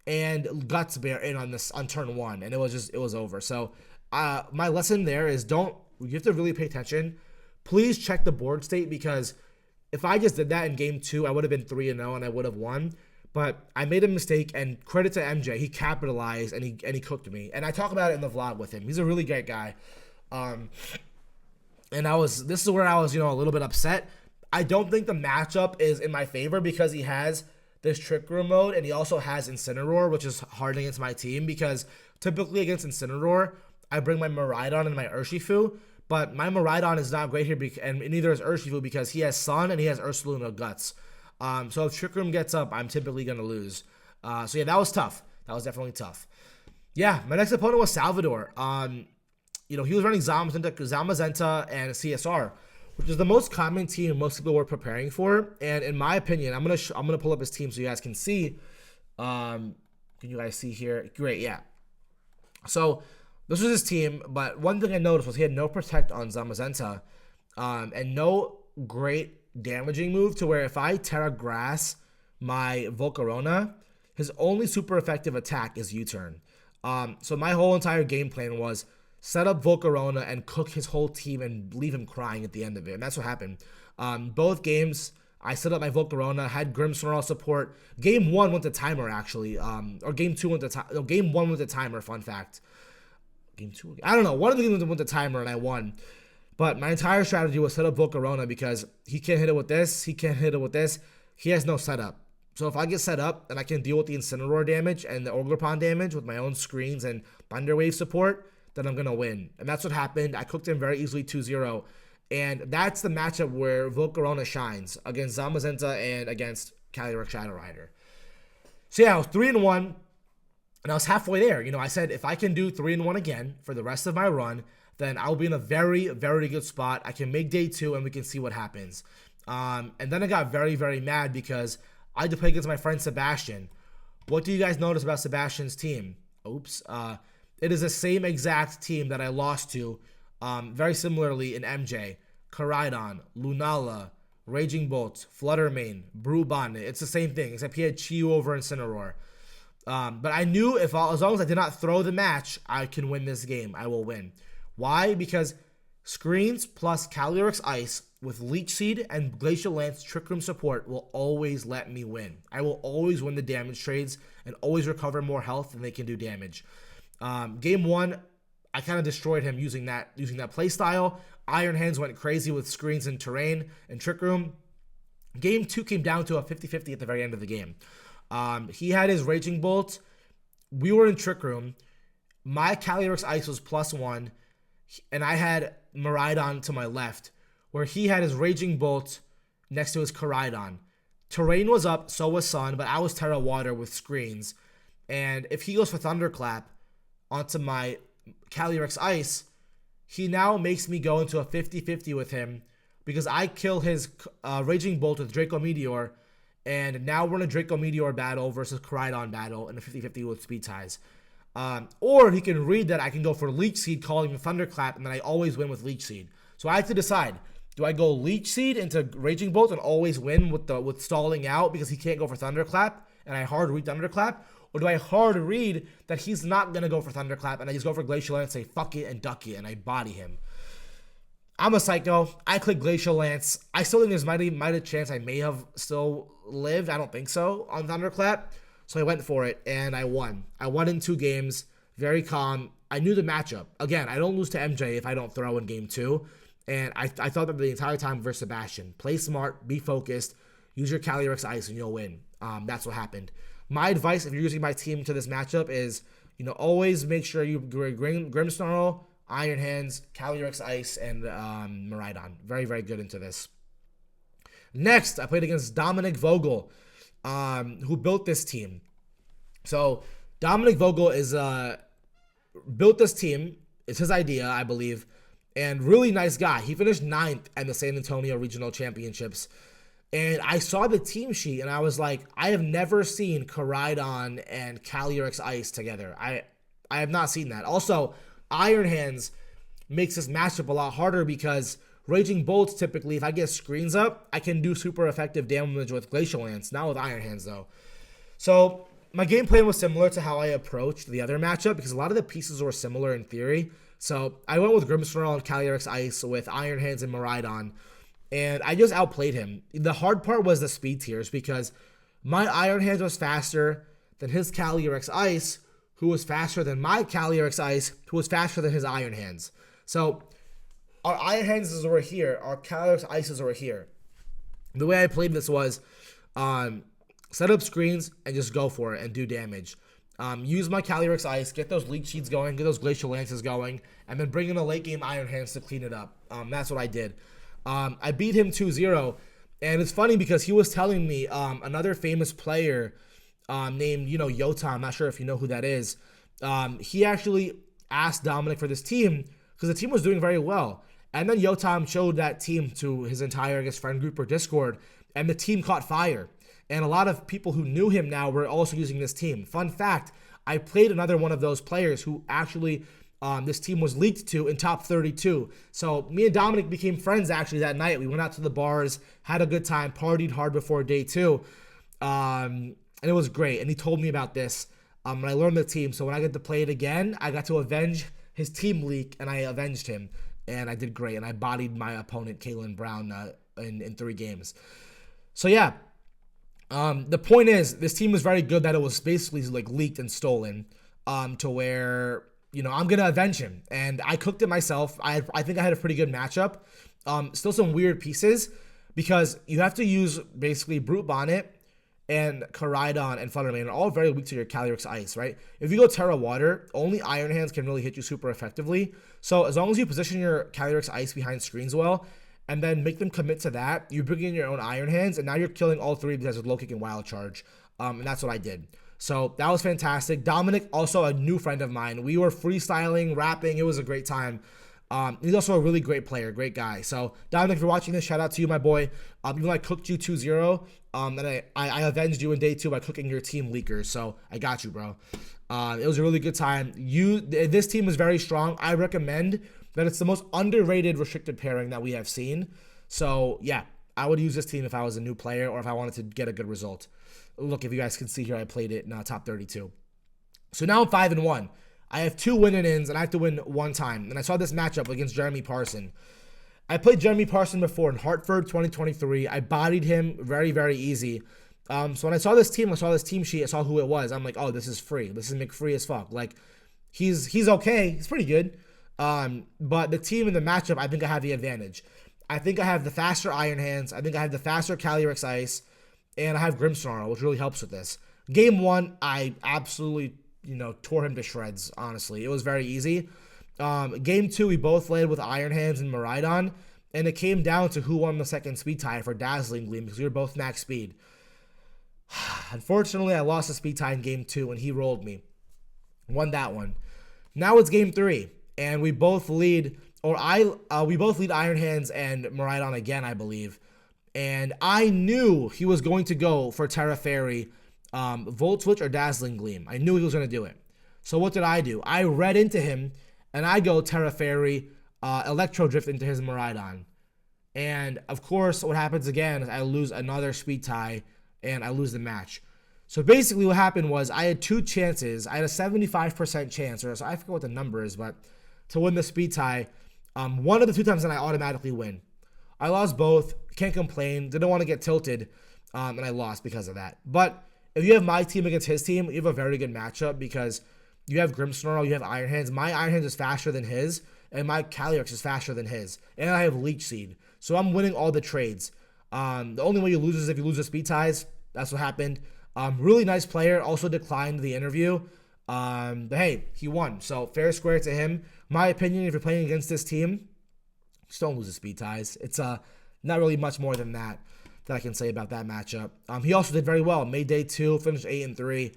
and Guts Bear in on turn 1. And it was over. So my lesson there is you have to really pay attention. Please check the board state, because if I just did that in game 2, I would have been 3-0 and I would have won. But I made a mistake, and credit to MJ. He capitalized and he cooked me. And I talk about it in the vlog with him. He's a really great guy. And this is where I was, a little bit upset. I don't think the matchup is in my favor because he has this Trick Room mode, and he also has Incineroar, which is hard against my team because typically against Incineroar, I bring my Miraidon and my Urshifu, but my Miraidon is not great here, and neither is Urshifu because he has Sun and he has Ursaluna Guts. So if Trick Room gets up, I'm typically going to lose. So yeah, that was tough. That was definitely tough. Yeah, my next opponent was Salvador. He was running Zamazenta and CSR, which is the most common team most people were preparing for. And in my opinion, I'm gonna pull up his team so you guys can see. Can you guys see here? Great, yeah. So this was his team, but one thing I noticed was he had no Protect on Zamazenta, and no great damaging move to where if I Terra Grass my Volcarona, his only super effective attack is U-turn. So my whole entire game plan was set up Volcarona and cook his whole team and leave him crying at the end of it. And that's what happened. Both games, I set up my Volcarona, had Grimmsnarl support. Game 1 went to timer, actually. Or game 2 went to timer. No, game 1 went to timer, fun fact. Game 2? I don't know. One of the games went to timer and I won. But my entire strategy was set up Volcarona because he can't hit it with this. He can't hit it with this. He has no setup. So if I get set up and I can deal with the Incineroar damage and the Ogerpon damage with my own screens and Thunder Wave support, then I'm going to win. And that's what happened. I cooked him very easily 2-0. And that's the matchup where Volcarona shines against Zamazenta and against Calyrex Shadow Rider. So yeah, I was 3-1. And I was halfway there. You know, I said if I can do 3-1 again for the rest of my run, then I'll be in a very, very good spot. I can make day 2 and we can see what happens. And then I got very, very mad because I had to play against my friend Sebastian. What do you guys notice about Sebastian's team? Oops. It is the same exact team that I lost to very similarly in MJ. Miraidon, Lunala, Raging Bolt, Fluttermane, Brewbonnet. It's the same thing, except he had Chiyu over Incineroar. But I knew as long as I did not throw the match, I can win this game. I will win. Why? Because screens plus Calyrex Ice with Leech Seed and Glacial Lance Trick Room support will always let me win. I will always win the damage trades and always recover more health than they can do damage. Game 1, I kind of destroyed him using that play style. Iron Hands went crazy with screens and terrain and Trick Room. Game 2 came down to a 50-50 at the very end of the game. He had his Raging Bolt. We were in Trick Room. My Calyrex Ice was +1. And I had Miraidon to my left, where he had his Raging Bolt next to his Miraidon. Terrain was up, so was Sun, but I was Terra Water with screens. And if he goes for Thunderclap onto my Calyrex Ice, he now makes me go into a 50-50 with him because I kill his Raging Bolt with Draco Meteor, and now we're in a Draco Meteor battle versus Miraidon battle in a 50-50 with speed ties. Or he can read that I can go for Leech Seed, calling him Thunderclap, and then I always win with Leech Seed. So I have to decide, do I go Leech Seed into Raging Bolt and always win with stalling out because he can't go for Thunderclap, and I hard read Thunderclap? Or do I hard read that he's not going to go for Thunderclap, and I just go for Glacial Lance, say fuck it and duck it, and I body him? I'm a psycho. I click Glacial Lance. I still think there's mighty chance I may have still lived. I don't think so on Thunderclap. So I went for it, and I won. I won in 2 games. Very calm. I knew the matchup. Again, I don't lose to MJ if I don't throw in game 2. And I thought that the entire time versus Sebastian. Play smart. Be focused. Use your Calyrex Ice, and you'll win. That's what happened. My advice, if you're using my team to this matchup, is always make sure you Grimmsnarl, Iron Hands, Calyrex Ice, and Miraidon. Very, very good into this. Next, I played against Dominic Vogel, who built this team. So Dominic Vogel built this team. It's his idea, I believe, and really nice guy. He finished 9th at the San Antonio Regional Championships. And I saw the team sheet, and I was like, I have never seen Miraidon and Calyrex Ice together. I have not seen that. Also, Iron Hands makes this matchup a lot harder because Raging Bolts, typically, if I get screens up, I can do super effective damage with Glacial Lance, not with Iron Hands, though. So my game plan was similar to how I approached the other matchup because a lot of the pieces were similar in theory. So I went with Grimmsnarl and Calyrex Ice with Iron Hands and Miraidon, and I just outplayed him. The hard part was the speed tiers because my Iron Hands was faster than his Calyrex Ice, who was faster than my Calyrex Ice, who was faster than his Iron Hands. So our Iron Hands is over here. Our Calyrex Ice is over here. The way I played this was set up screens and just go for it and do damage. Use my Calyrex Ice, get those Leech Seeds going, get those Glacial Lances going, and then bring in a late game Iron Hands to clean it up. That's what I did. I beat him 2-0, and it's funny because he was telling me another famous player named, Yota. I'm not sure if you know who that is. He actually asked Dominic for this team because the team was doing very well. And then Yotam showed that team to his entire, friend group or Discord, and the team caught fire. And a lot of people who knew him now were also using this team. Fun fact, I played another one of those players who actually this team was leaked to in top 32. So me and Dominic became friends actually that night. We went out to the bars, had a good time, partied hard before day 2. And it was great. And he told me about this. And I learned the team. So when I get to play it again, I got to avenge his team leak, and I avenged him. And I did great. And I bodied my opponent, Caelon Brown, in 3 games. So yeah. The point is, this team was very good that it was basically leaked and stolen to where, I'm going to avenge him. And I cooked it myself. I think I had a pretty good matchup. Still some weird pieces because you have to use basically Brute Bonnet and Miraidon and Fluttermane are all very weak to your Calyrex Ice, right? If you go Terra Water, only Iron Hands can really hit you super effectively. So as long as you position your Calyrex Ice behind screens well, and then make them commit to that, you bring in your own Iron Hands, and now you're killing all three because of Low Kick and Wild Charge. And that's what I did. So that was fantastic. Dominic, also a new friend of mine. We were freestyling, rapping. It was a great time. He's also a really great player, great guy. So Dominic, if you're watching this, shout out to you, my boy. Even though I cooked you 2-0, and I avenged you in day 2 by cooking your team leakers. So I got you, bro. It was a really good time. This team is very strong. I recommend that it's the most underrated restricted pairing that we have seen. So yeah, I would use this team if I was a new player or if I wanted to get a good result. Look, if you guys can see here, I played it in top 32. So now I'm 5-1. I have 2 win-ins, and I have to win 1 time. And I saw this matchup against Jeremy Parson. I played Jeremy Parson before in Hartford 2023. I bodied him very, very easy. So when I saw this team sheet, I saw who it was. I'm like, oh, this is free. This is McFree as fuck. Like, he's okay. He's pretty good. But the team in the matchup, I think I have the advantage. I think I have the faster Iron Hands. I think I have the faster Calyrex Ice. And I have Grimmsnarl, which really helps with this. Game 1, I absolutely, tore him to shreds, honestly. It was very easy. Game 2, we both led with Iron Hands and Miraidon. And it came down to who won the second speed tie for Dazzling Gleam because we were both max speed. Unfortunately, I lost the speed tie in game 2 and he rolled me. Won that one. Now it's game 3. And we both lead, we both lead Iron Hands and Miraidon again, I believe. And I knew he was going to go for Terra Fairy, Volt Switch, or Dazzling Gleam. I knew he was going to do it. So what did I do? I read into him, and I go Terra Fairy, Electro Drift into his Miraidon. And, of course, what happens again is I lose another speed tie, and I lose the match. So basically what happened was I had 2 chances. I had a 75% chance, or so I forget what the number is, but to win the speed tie. One of the 2 times that I automatically win. I lost both. Can't complain. Didn't want to get tilted, and I lost because of that. But if you have my team against his team, you have a very good matchup because you have Grimmsnarl, you have Iron Hands. My Iron Hands is faster than his, and my Calyrex is faster than his. And I have Leech Seed. So I'm winning all the trades. The only way you lose is if you lose the speed ties. That's what happened. Really nice player. Also declined the interview. But hey, he won. So fair square to him. My opinion, if you're playing against this team, just don't lose the speed ties. It's not really much more than that I can say about that matchup. He also did very well. Made day 2, finished 8-3.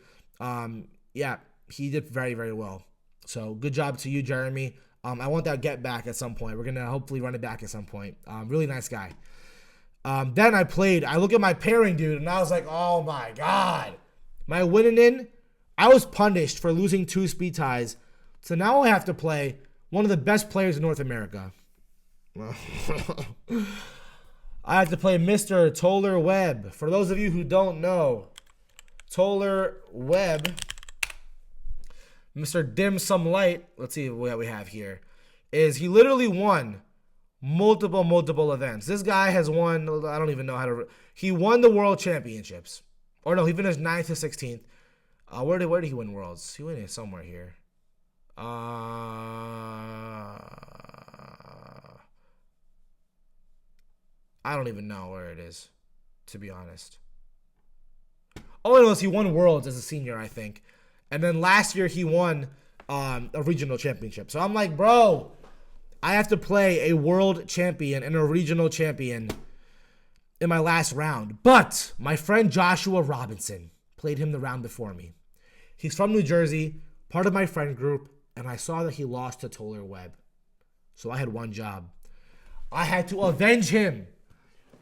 Yeah, he did very, very well. So good job to you, Jeremy. I want that get back at some point. We're going to hopefully run it back at some point. Really nice guy. Then I look at my pairing, dude, and I was like, oh my God. My winning in, I was punished for losing 2 speed ties. So now I have to play one of the best players in North America. I have to play Mr. Toler Webb. For those of you who don't know, Toler Webb, Mr. Dim Sum Light, let's see what we have here, is he literally won multiple events. This guy has won, I don't even know how to, he won the World Championships. Or no, he finished 9th to 16th. Where did he win Worlds? He won it somewhere here. I don't even know where it is, to be honest. All I know is he won Worlds as a senior, I think. And then last year he won a regional championship. So I'm like, bro, I have to play a world champion and a regional champion in my last round. But my friend Joshua Robinson played him the round before me. He's from New Jersey, part of my friend group, and I saw that he lost to Toler Webb. So I had one job. I had to avenge him.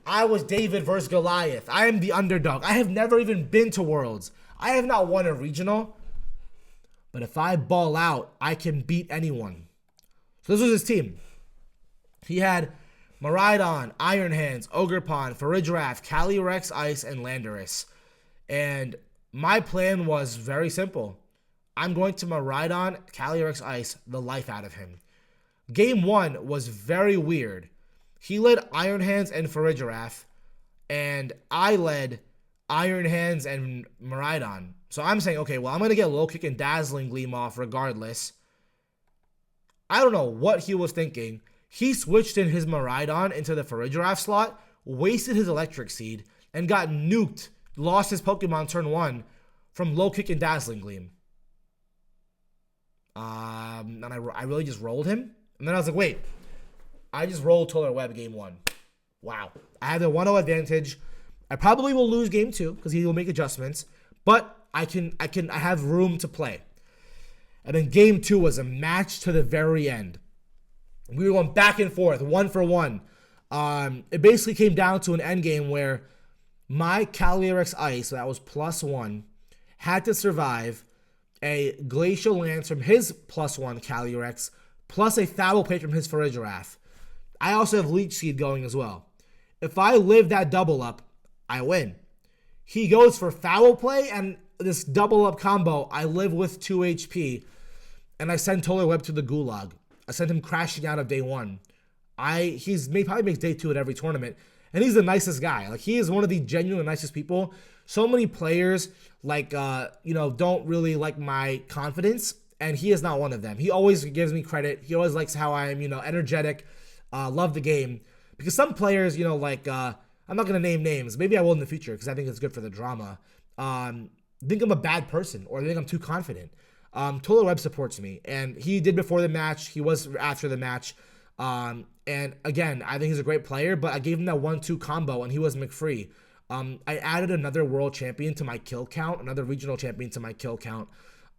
I was David versus Goliath. I am the underdog. I have never even been to Worlds. I have not won a regional. But if I ball out, I can beat anyone. So this was his team. He had Miraidon, Iron Hands, Ogerpon, Farigiraf, Calyrex, Ice, and Landorus. And my plan was very simple. I'm going to Miraidon, Calyrex, Ice, the life out of him. Game 1 was very weird. He led Iron Hands and Farigiraf, and I led Iron Hands and Miraidon. So I'm saying, okay, well, I'm going to get Low Kick and Dazzling Gleam off regardless. I don't know what he was thinking. He switched in his Miraidon into the Farigiraf slot, wasted his Electric Seed, and got nuked, lost his Pokemon turn 1 from Low Kick and Dazzling Gleam. And I really just rolled him. And then I was like, wait, I just rolled Toler Webb game 1. Wow. I had the 1-0 advantage. I probably will lose game 2 because he will make adjustments, but I have room to play. And then game 2 was a match to the very end. We were going back and forth, 1 for 1. It basically came down to an end game where my Calyrex Ice, that was +1, had to survive a Glacial Lance from his +1 Calyrex, plus a Foul Play from his Farigiraf. I also have Leech Seed going as well. If I live that double up, I win. He goes for Foul Play, and this double up combo, I live with 2 HP, and I send Toler Webb to the Gulag. I sent him crashing out of day 1. Probably makes day 2 at every tournament, and he's the nicest guy. Like, he is one of the genuinely nicest people. So many players, don't really like my confidence, and he is not one of them. He always gives me credit. He always likes how I am, energetic, love the game. Because some players, I'm not going to name names. Maybe I will in the future because I think it's good for the drama. Think I'm a bad person or think I'm too confident. Toler Webb supports me, and he did before the match. He was after the match. And again, I think he's a great player, but I gave him that 1-2 combo, and he was McFree. I added another world champion to my kill count, another regional champion to my kill count.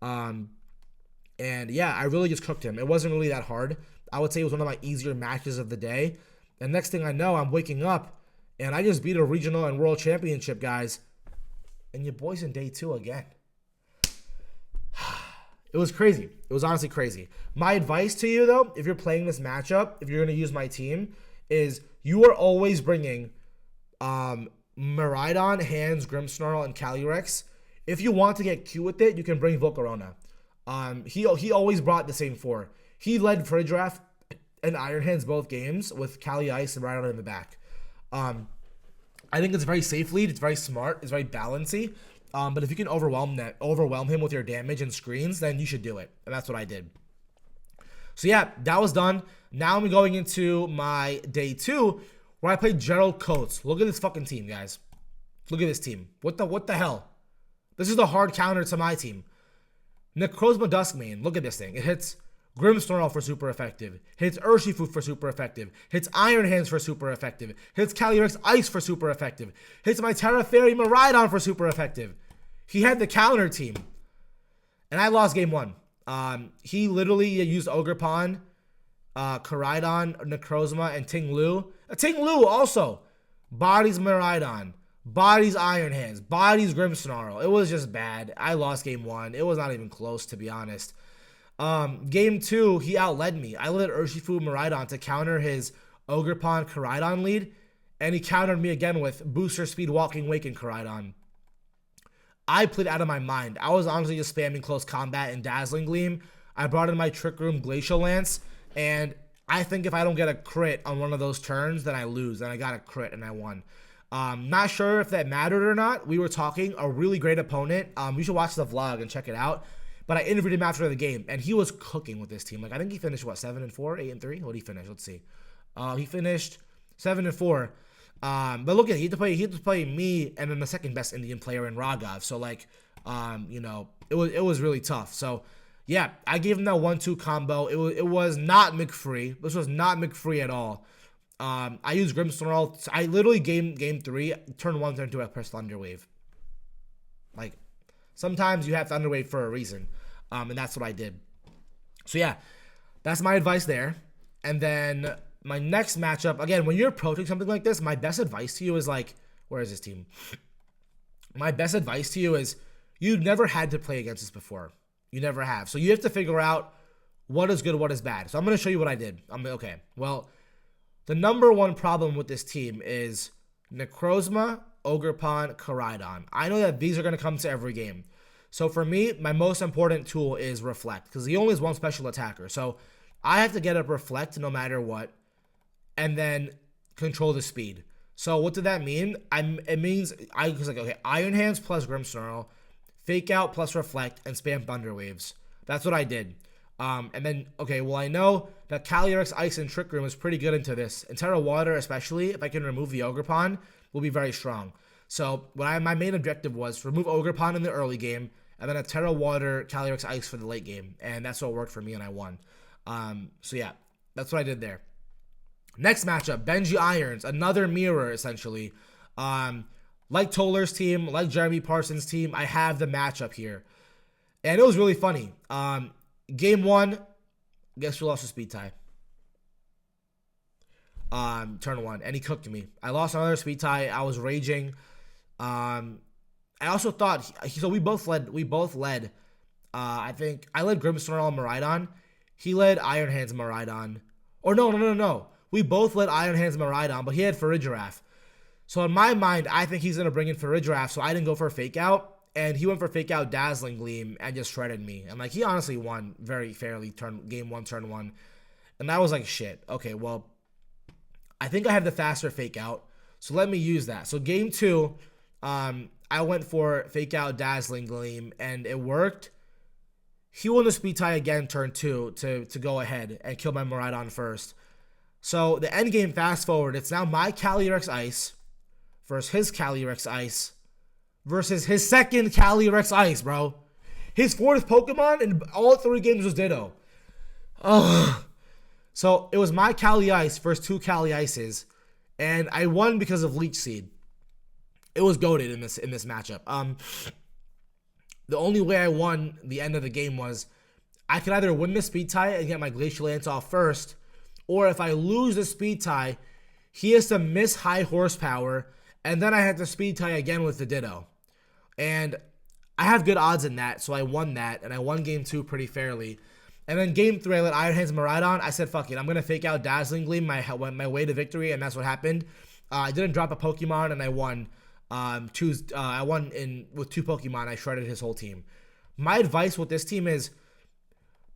And yeah, I really just cooked him. It wasn't really that hard. I would say it was one of my easier matches of the day. And next thing I know, I'm waking up, and I just beat a regional and world championship, guys. And your boy's in day 2 again. It was crazy. It was honestly crazy. My advice to you, though, if you're playing this matchup, if you're going to use my team, is you are always bringing Miraidon, Hands, Grimmsnarl, and Calyrex. If you want to get cute with it, you can bring Volcarona. He always brought the same 4. He led Farigiraf and Iron Hands both games with Cali Ice and Miraidon in the back. I think it's very safe lead. It's very smart. It's very balancy. But if you can overwhelm him with your damage and screens, then you should do it. And that's what I did. So yeah, that was done. Now I'm going into my day 2 where I played Gerald Coates. Look at this fucking team, guys. Look at this team. What the hell? This is the hard counter to my team. Necrozma Duskmane. Look at this thing. It hits Grimmsnarl for super effective. Hits Urshifu for super effective. Hits Iron Hands for super effective. Hits Calyrex Ice for super effective. Hits my Terra Fairy Miraidon for super effective. He had the counter team. And I lost game 1. He literally used Ogerpon, Koraidon, Necrozma, and Ting Lu. Ting Lu also bodies Miraidon, bodies Iron Hands, bodies Grimmsnarl. It was just bad. I lost game 1. It was not even close, to be honest. Game 2, he outled me. I led Urshifu Miraidon to counter his Ogerpon Koraidon lead, and he countered me again with Booster Speed, Walking Wake, and Koraidon. I played out of my mind. I was honestly just spamming Close Combat and Dazzling Gleam. I brought in my Trick Room Glacial Lance, and I think if I don't get a crit on one of those turns, then I lose. And I got a crit, and I won. Not sure if that mattered or not. We were talking. A really great opponent. You should watch the vlog and check it out. But I interviewed him after the game, and he was cooking with this team. Like, I think he finished, 7-4, 8-3? What did he finish? Let's see. He finished 7-4. But look at it. He had to play me and then the second best Indian player in Raghav. So, it was really tough. So, yeah, I gave him that 1-2 combo. It was not McFree. This was not McFree at all. I used Grimmsnarl. I literally game 3, turn 1, turn 2, I pressed Thunder Wave. Like, sometimes you have Thunder Wave for a reason. And that's what I did. So yeah, that's my advice there. And then my next matchup, again, when you're approaching something like this, my best advice to you is where is this team? My best advice to you is you've never had to play against this before. You never have. So you have to figure out what is good, what is bad. So I'm going to show you what I did. Okay. Well, the number one problem with this team is Necrozma, Ogerpon, Koraidon. I know that these are going to come to every game. So for me, my most important tool is Reflect, because he only has one special attacker. So I have to get up Reflect no matter what, and then control the speed. So what did that mean? It means I was like, okay, Iron Hands plus Grimmsnarl, Fake Out plus Reflect, and spam Thunder Waves. That's what I did. And then, okay, well, I know that Calyrex Ice and Trick Room is pretty good into this. And Terra Water, especially, if I can remove the Ogerpon, will be very strong. So my main objective was to remove Ogerpon in the early game, and then a Terra Water Calyrex Ice for the late game. And that's what worked for me, and I won. So yeah, that's what I did there. Next matchup, Benji Irons, another mirror, essentially. Like Toler's team, like Jeremy Parson's team, I have the matchup here. And it was really funny. Game 1, guess who lost the speed tie? Turn 1, and he cooked me. I lost another speed tie. I was raging. I also thought, so we both led. I think I led Grimmsnarl and Miraidon. He led Iron Hands and Miraidon. Or no. We both led Iron Hands and Miraidon, but he had Farigiraf. So in my mind, I think he's going to bring in Farigiraf, so I didn't go for a fake out. And he went for fake out Dazzling Gleam and just shredded me. And like, he honestly won very fairly game 1, turn 1. And I was like, shit. Okay, well, I think I have the faster fake out. So let me use that. So game 2, I went for fake out Dazzling Gleam and it worked. He won the speed tie again turn 2 to go ahead and kill my Miraidon first. So the end game, fast forward, it's now my Calyrex Ice versus his Calyrex Ice versus his second Calyrex Ice, bro. His 4th Pokemon in all 3 games was Ditto. Ugh. So it was my Cali Ice versus 2 Cali Ices, and I won because of Leech Seed. It was goated in this matchup. The only way I won the end of the game was I could either win the speed tie and get my Glacial Lance off first, or if I lose the speed tie, he has to miss high horsepower, and then I had to speed tie again with the Ditto. And I have good odds in that, so I won that, and I won game 2 pretty fairly. And then game 3, I let Iron Hands Miraidon. I said, fuck it, I'm going to fake out Dazzling Gleam my way to victory, and that's what happened. I didn't drop a Pokemon, and I won. I won with 2 Pokemon. I shredded his whole team. My advice with this team is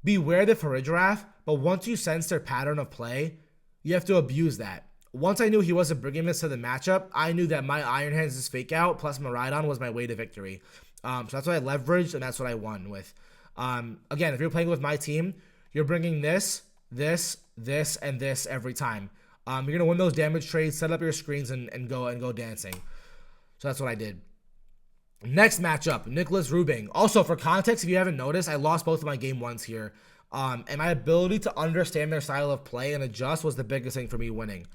beware the Farigiraf, but once you sense their pattern of play, you have to abuse that. Once I knew he wasn't bringing this to the matchup, I knew that my Iron Hands' fake out plus Miraidon was my way to victory. So that's what I leveraged, and that's what I won with. Again, if you're playing with my team, you're bringing this, and this every time. You're going to win those damage trades, set up your screens, and go dancing. So that's what I did. Next matchup, Nicholas Rubingh. Also, for context, if you haven't noticed, I lost both of my game 1s here. And my ability to understand their style of play and adjust was the biggest thing for me winning.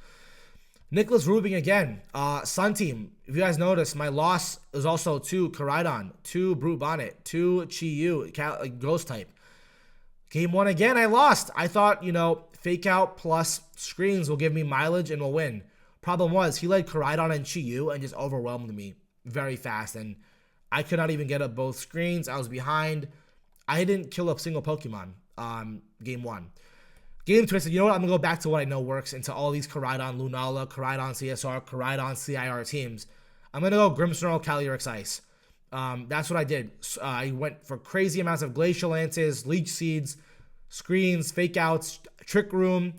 Nicholas Rubingh again. Sun Team. If you guys notice, my loss is also 2 Miraidon, 2 Brute Bonnet, 2 Chi-Yu, Ghost type. Game 1 again, I lost. I thought, fake out plus screens will give me mileage and will win. Problem was, he led Miraidon and Chi-Yu and just overwhelmed me very fast. And I could not even get up both screens. I was behind. I didn't kill a single Pokemon game 1. Game 2, I said, you know what? I'm going to go back to what I know works into all these Miraidon Lunala, Miraidon CSR, Miraidon CIR teams. I'm going to go Grimmsnarl, Calyrex Ice. That's what I did. I went for crazy amounts of Glacial Lances, Leech Seeds, screens, fake outs, Trick Room.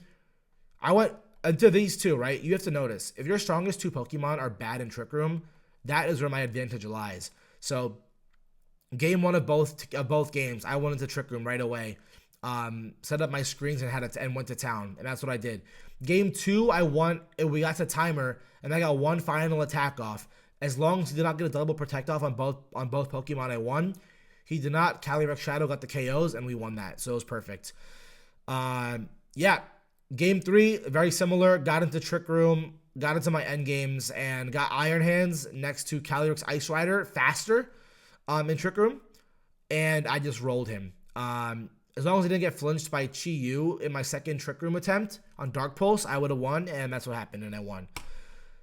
I went into these 2, right? You have to notice, if your strongest 2 Pokemon are bad in Trick Room, that is where my advantage lies. So game 1 of both games, I went into Trick Room right away. Set up my screens and went to town, and that's what I did. Game 2, I won. We got to timer, and I got 1 final attack off. As long as he did not get a double protect off on both Pokemon, I won. He did not. Calyrex Shadow got the KOs, and we won that, so it was perfect. Yeah. Game 3, very similar. Got into Trick Room, got into my end games, and got Iron Hands next to Calyrex Ice Rider faster in Trick Room, and I just rolled him. As long as I didn't get flinched by Chi-Yu in my second Trick Room attempt on Dark Pulse, I would have won, and that's what happened, and I won.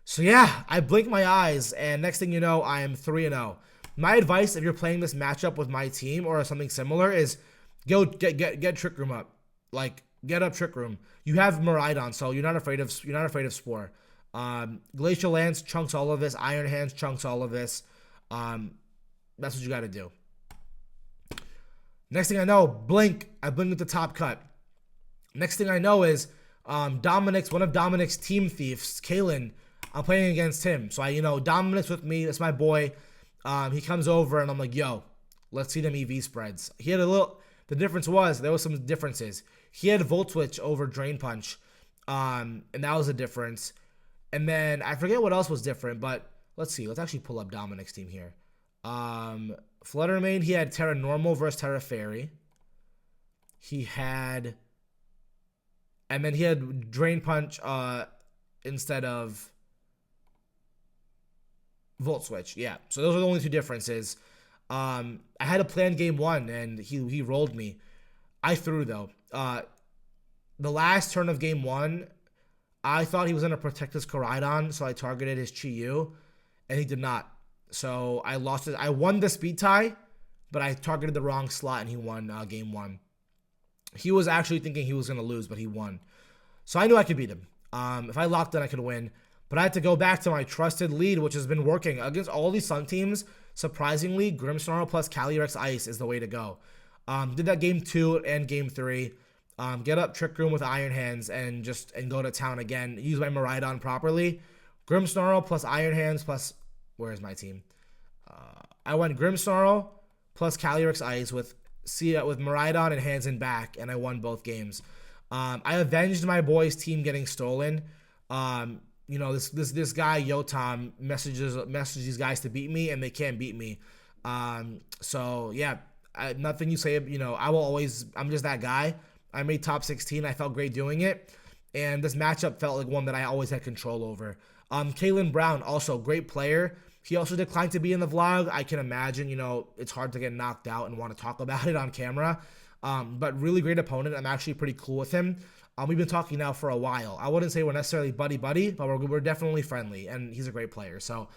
So yeah, I blinked my eyes, and next thing you know, I am 3-0. My advice, if you're playing this matchup with my team or something similar, is go get Trick Room up. Like, get up Trick Room. You have Miraidon, so you're not afraid of Spore. Glacial Lance chunks all of this. Iron Hands chunks all of this. That's what you got to do. Next thing I know, I blink with the top cut. Next thing I know is one of Dominic's team thieves, Caelon, I'm playing against him. So Dominic's with me. That's my boy. He comes over and I'm like, yo, let's see them EV spreads. He had The difference was, there was some differences. He had Volt Switch over Drain Punch, and that was a difference. And then, I forget what else was different, but let's see. Let's actually pull up Dominic's team here. Fluttermane, he had Terra Normal versus Terra Fairy. And then he had Drain Punch instead of Volt Switch. Yeah, so those are the only two differences. I had to plan game 1, and he rolled me. I threw, though. The last turn of game 1, I thought he was going to protect his Miraidon, so I targeted his Chi-Yu, and he did not. So I lost it. I won the speed tie, but I targeted the wrong slot, and he won game 1. He was actually thinking he was going to lose, but he won. So I knew I could beat him. If I locked in, I could win. But I had to go back to my trusted lead, which has been working against all these Sun teams. Surprisingly, Grimmsnarl plus Calyrex Ice is the way to go. Did that game 2 and game 3. Get up Trick Room with Iron Hands and go to town again. Use my Miraidon properly. Grimmsnarl plus Iron Hands plus... Where's my team? I went Grimmsnarl plus Calyrex Ice with Miraidon and Hands in back, and I won both games. I avenged my boy's team getting stolen. This guy Yotam messages these guys to beat me, and they can't beat me. So yeah, nothing you say. I'm just that guy. I made top 16. I felt great doing it, and this matchup felt like one that I always had control over. Caelon Brown, also great player. He also declined to be in the vlog. I can imagine, it's hard to get knocked out and want to talk about it on camera. But really great opponent. I'm actually pretty cool with him. We've been talking now for a while. I wouldn't say we're necessarily buddy-buddy, but we're definitely friendly, and he's a great player. So,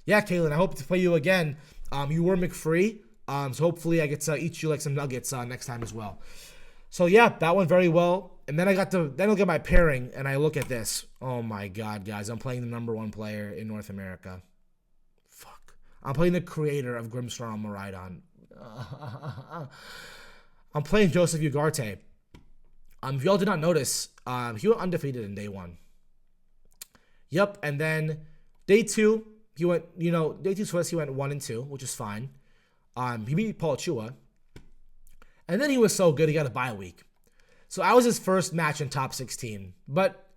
yeah, Caelon, I hope to play you again. You were McFree, so hopefully I get to eat you like some nuggets next time as well. So, yeah, that went very well. And then I look at my pairing, and I look at this. Oh, my God, guys. I'm playing the number 1 player in North America. Fuck. I'm playing the creator of Grimmsnarl Miraidon. I'm playing Joseph Ugarte. If y'all did not notice, he went undefeated in day 1. Yep, and then day 2, he went, day 2 Swiss, he went 1-2, which is fine. He beat Paul Chua. And then he was so good, he got a bye week. So I was his first match in top 16. But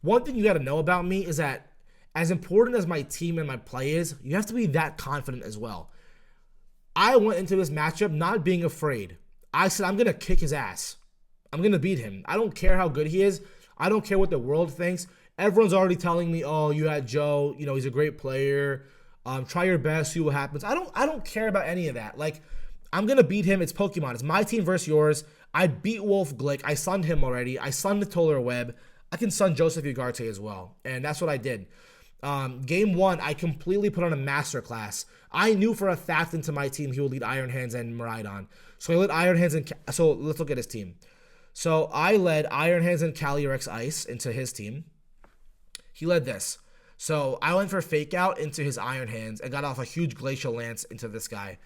one thing you got to know about me is that as important as my team and my play is, you have to be that confident as well. I went into this matchup not being afraid. I said, I'm going to kick his ass. I'm going to beat him. I don't care how good he is. I don't care what the world thinks. Everyone's already telling me, oh, you had Joe. He's a great player. Try your best, see what happens. I don't care about any of that. Like, I'm going to beat him. It's Pokemon. It's my team versus yours. I beat Wolf Glick. I sunned him already. I sunned the Toler Webb. I can sun Joseph Ugarte as well. And that's what I did. Game 1, I completely put on a masterclass. I knew for a fact into my team he would lead Iron Hands and Miraidon. So I led Iron Hands and... So let's look at his team. So I led Iron Hands and Calyrex Ice into his team. He led this. So I went for Fake Out into his Iron Hands and got off a huge Glacial Lance into this guy.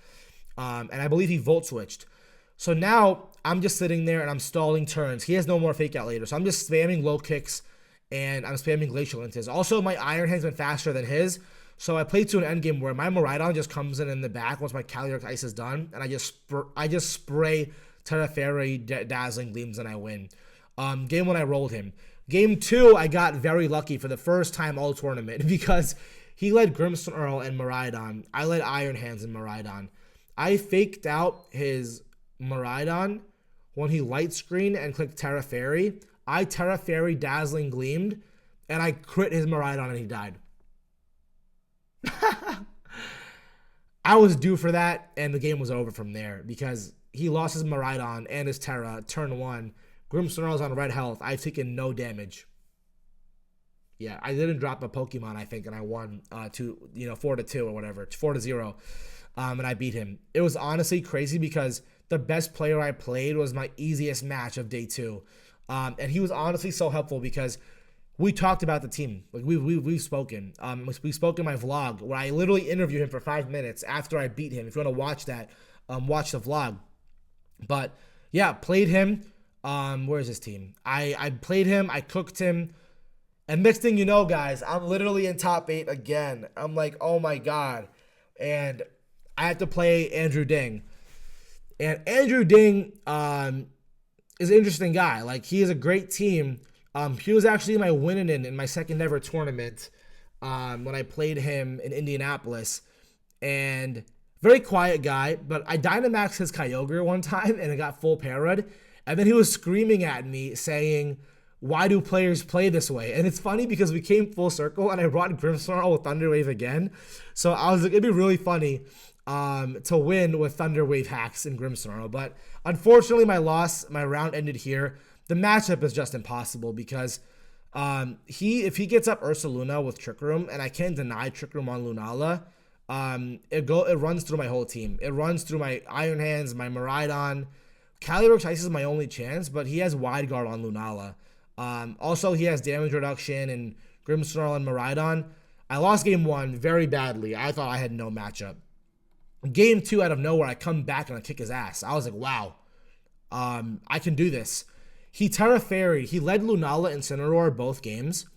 And I believe he Volt Switched. So now I'm just sitting there and I'm stalling turns. He has no more Fake Out later. So I'm just spamming low kicks and I'm spamming Glacial Lances. Also, my Iron Hands went faster than his. So I played to an endgame where my Miraidon just comes in the back once my Calyrex Ice is done. And I just spray Terra Fairy Dazzling Gleams and I win. Game 1, I rolled him. Game 2, I got very lucky for the first time all tournament because he led Grimmsnarl and Miraidon. I led Iron Hands and Miraidon. I faked out his Miraidon when he light screened and clicked Terra Fairy. I Terra Fairy Dazzling Gleamed and I crit his Miraidon and he died. I was due for that and the game was over from there because he lost his Miraidon and his Terra turn 1. Grimmsnarl's on red health. I've taken no damage. Yeah, I didn't drop a Pokemon, I think, and I won 4-2 or whatever, 4-0, and I beat him. It was honestly crazy because the best player I played was my easiest match of day 2, and he was honestly so helpful because we talked about the team. Like we've spoken. We spoke in my vlog where I literally interviewed him for 5 minutes after I beat him. If you want to watch that, watch the vlog. But yeah, played him. Where's his team? I played him. I cooked him. And next thing you know, guys, I'm literally in top 8 again. I'm like, oh my God. And I had to play Andrew Ding. And Andrew Ding is an interesting guy. Like, he is a great team. He was actually my winning in my second ever tournament when I played him in Indianapolis. And very quiet guy, but I Dynamaxed his Kyogre one time and it got full parried. And then he was screaming at me saying, why do players play this way? And it's funny because we came full circle and I brought Grimmsnarl with Thunder Wave again. So I was like, it'd be really funny to win with Thunder Wave hacks in Grimmsnarl. But unfortunately, my round ended here. The matchup is just impossible because if he gets up Ursaluna with Trick Room, and I can't deny Trick Room on Lunala, it runs through my whole team. It runs through my Iron Hands, my Miraidon. Calyrex Ice is my only chance, but he has Wide Guard on Lunala. Also, he has damage reduction and Grimmsnarl and Miraidon. I lost game 1 very badly. I thought I had no matchup. Game 2, out of nowhere, I come back and I kick his ass. I was like, wow, I can do this. He Terra Fairy. He led Lunala and Incineroar both games.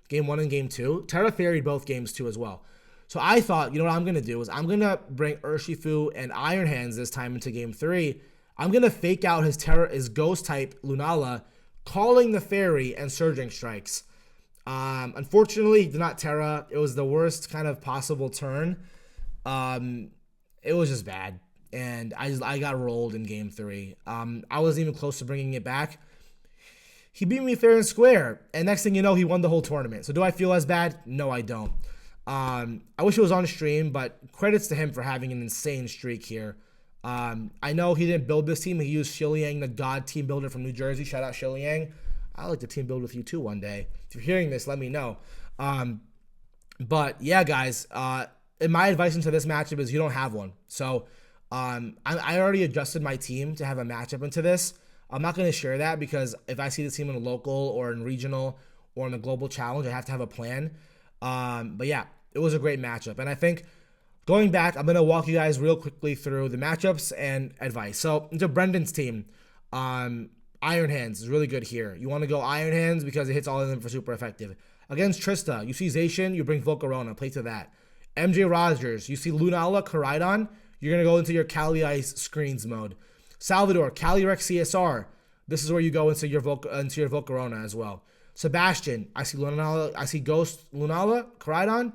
Game 1 and Game 2. Terra Fairy both games too as well. So I thought, you know what I'm going to do is I'm going to bring Urshifu and Iron Hands this time into Game 3. I'm going to fake out his Ghost type Lunala, calling the Fairy and Surging Strikes. Unfortunately, he did not Terra. It was the worst kind of possible turn. It was just bad. And I got rolled in Game 3. I wasn't even close to bringing it back. He beat me fair and square. And next thing you know, he won the whole tournament. So do I feel as bad? No, I don't. I wish it was on stream, but credits to him for having an insane streak here. I know he didn't build this team. He used Shiliang, the God team builder from New Jersey. Shout out Shiliang. I'd like to team build with you too one day. If you're hearing this, let me know. But yeah, guys, and my advice into this matchup is you don't have one. So I already adjusted my team to have a matchup into this. I'm not going to share that because if I see the team in a local or in regional or in a global challenge, I have to have a plan. But yeah, it was a great matchup. And I think going back, I'm going to walk you guys real quickly through the matchups and advice. So into Brendyn's team, Iron Hands is really good here. You want to go Iron Hands because it hits all of them for super effective. Against Trista, you see Zacian, you bring Volcarona, play to that. MJ Rogers, you see Lunala, Miraidon, you're going to go into your Cali Ice screens mode. Salvador, Calyrex CSR, this is where you go into your Volcarona as well. Sebastian, I see Lunala, I see Ghost Lunala, Miraidon,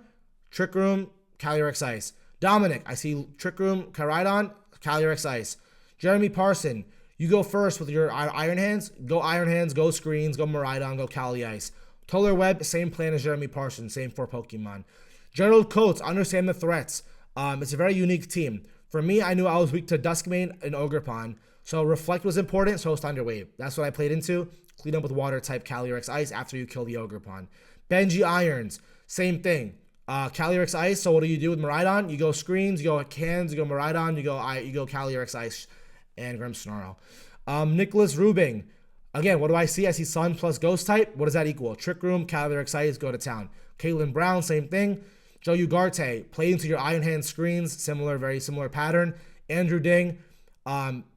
Trick Room, Calyrex Ice. Dominic, I see Trick Room, Miraidon, Calyrex Ice. Jeremy Parson, you go first with your Iron Hands. Go Iron Hands, go Screens, go Miraidon, go Cali Ice. Toler Webb, same plan as Jeremy Parson, same 4 Pokemon. Gerald Coates, understand the threats. It's a very unique team. For me, I knew I was weak to Duskmane and Ogerpon, so Reflect was important, so was Thunder Wave. That's what I played into. Clean up with Water type Calyrex Ice after you kill the Ogerpon. Benji Irons, same thing. Calyrex Ice, so what do you do with Miraidon? You go Screens, you go Hands, you go Miraidon, you go Calyrex Ice and Grimmsnarl. Nicholas Rubingh, again, what do I see? I see Sun plus Ghost type. What does that equal? Trick Room, Calyrex Ice, go to town. Caelon Brown, same thing. Joe Ugarte, play into your Iron Hand Screens, very similar pattern. Andrew Ding,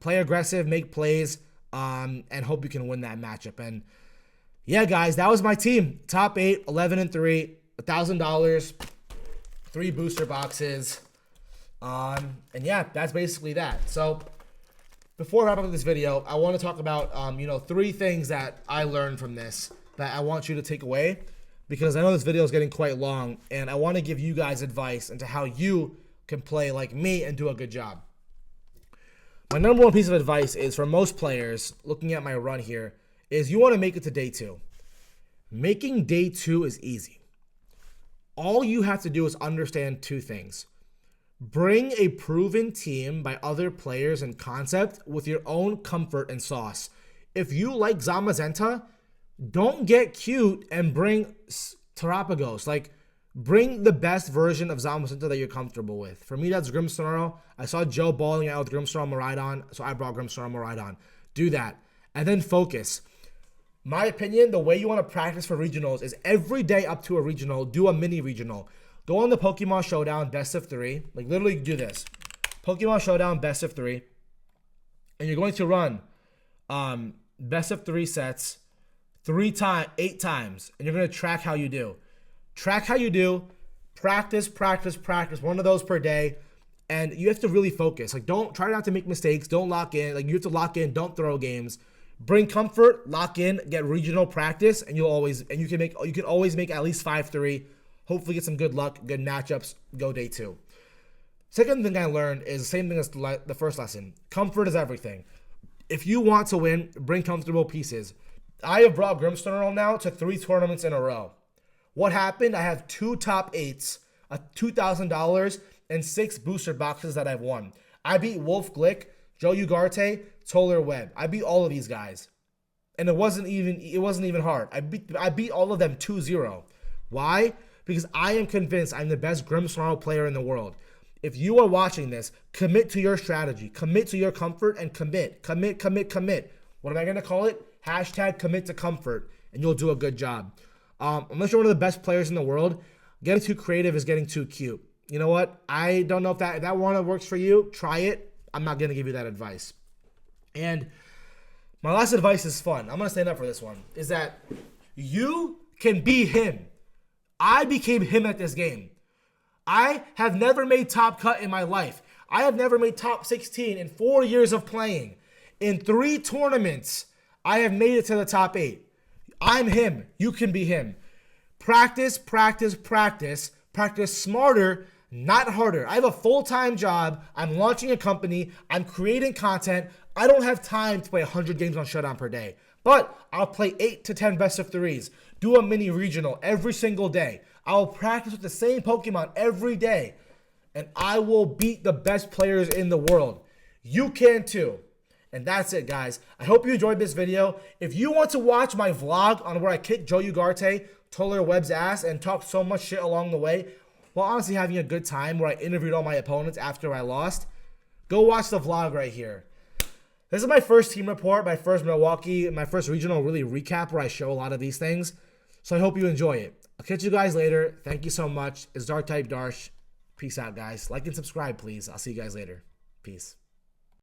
play aggressive, make plays, and hope you can win that matchup. And yeah, guys, that was my team. Top 8, 11-3, $1,000, 3 booster boxes. And yeah, that's basically that. So before I wrap up this video, I want to talk about 3 things that I learned from this that I want you to take away, because I know this video is getting quite long, and I want to give you guys advice into how you can play like me and do a good job. My number 1 piece of advice is for most players, looking at my run here, is you want to make it to day 2. Making day 2 is easy. All you have to do is understand 2 things. Bring a proven team by other players and concept with your own comfort and sauce. If you like Zamazenta, don't get cute and bring Terapagos. Like, bring the best version of Zamazenta that you're comfortable with. For me, that's Grimmsnarl. I saw Joe balling out with Grimmsnarl Miraidon, so I brought Grimmsnarl Miraidon. Do that. And then focus. My opinion, the way you want to practice for regionals is every day up to a regional, do a mini regional. Go on the Pokemon Showdown best of 3. Like, literally do this. Pokemon Showdown best of 3. And you're going to run best of 3 sets 8 times. And you're going to track how you do. Track how you do. Practice. One of those per day. And you have to really focus. Like, don't try not to make mistakes. Don't lock in. Like, you have to lock in. Don't throw games. Bring comfort. Lock in. Get regional practice, and you can always make at least 5-3. Hopefully, get some good luck, good matchups. Go day 2. Second thing I learned is the same thing as the first lesson. Comfort is everything. If you want to win, bring comfortable pieces. I have brought Grimmsnarl now to 3 tournaments in a row. What happened? I have 2 top 8s, a $2,000, and 6 booster boxes that I've won. I beat Wolf Glick, Joe Ugarte, Toler, Webb. I beat all of these guys. And it wasn't even hard. I beat all of them 2-0. Why? Because I am convinced I'm the best Grimmsnarl player in the world. If you are watching this, commit to your strategy, commit to your comfort, and commit. What am I going to call it? Hashtag commit to comfort, and you'll do a good job. Unless you're one of the best players in the world, getting too creative is getting too cute. You know what? I don't know if that one works for you. Try it. I'm not going to give you that advice. And my last advice is fun. I'm going to stand up for this one. Is that you can be him. I became him at this game. I have never made top cut in my life. I have never made top 16 in 4 years of playing. In 3 tournaments, I have made it to the top 8. I'm him. You can be him. Practice, practice, practice. Practice smarter, not harder. I have a full-time job. I'm launching a company. I'm creating content. I don't have time to play 100 games on Showdown per day. But I'll play 8 to 10 best of 3s. Do a mini regional every single day. I'll practice with the same Pokemon every day. And I will beat the best players in the world. You can too. And that's it, guys. I hope you enjoyed this video. If you want to watch my vlog on where I kicked Joe Ugarte, Toler, Webb's ass, and talked so much shit along the way, while honestly having a good time where I interviewed all my opponents after I lost, go watch the vlog right here. This is my first team report, my first regional really recap where I show a lot of these things. So I hope you enjoy it. I'll catch you guys later. Thank you so much. It's Dark Type Darsh. Peace out, guys. Like and subscribe, please. I'll see you guys later. Peace.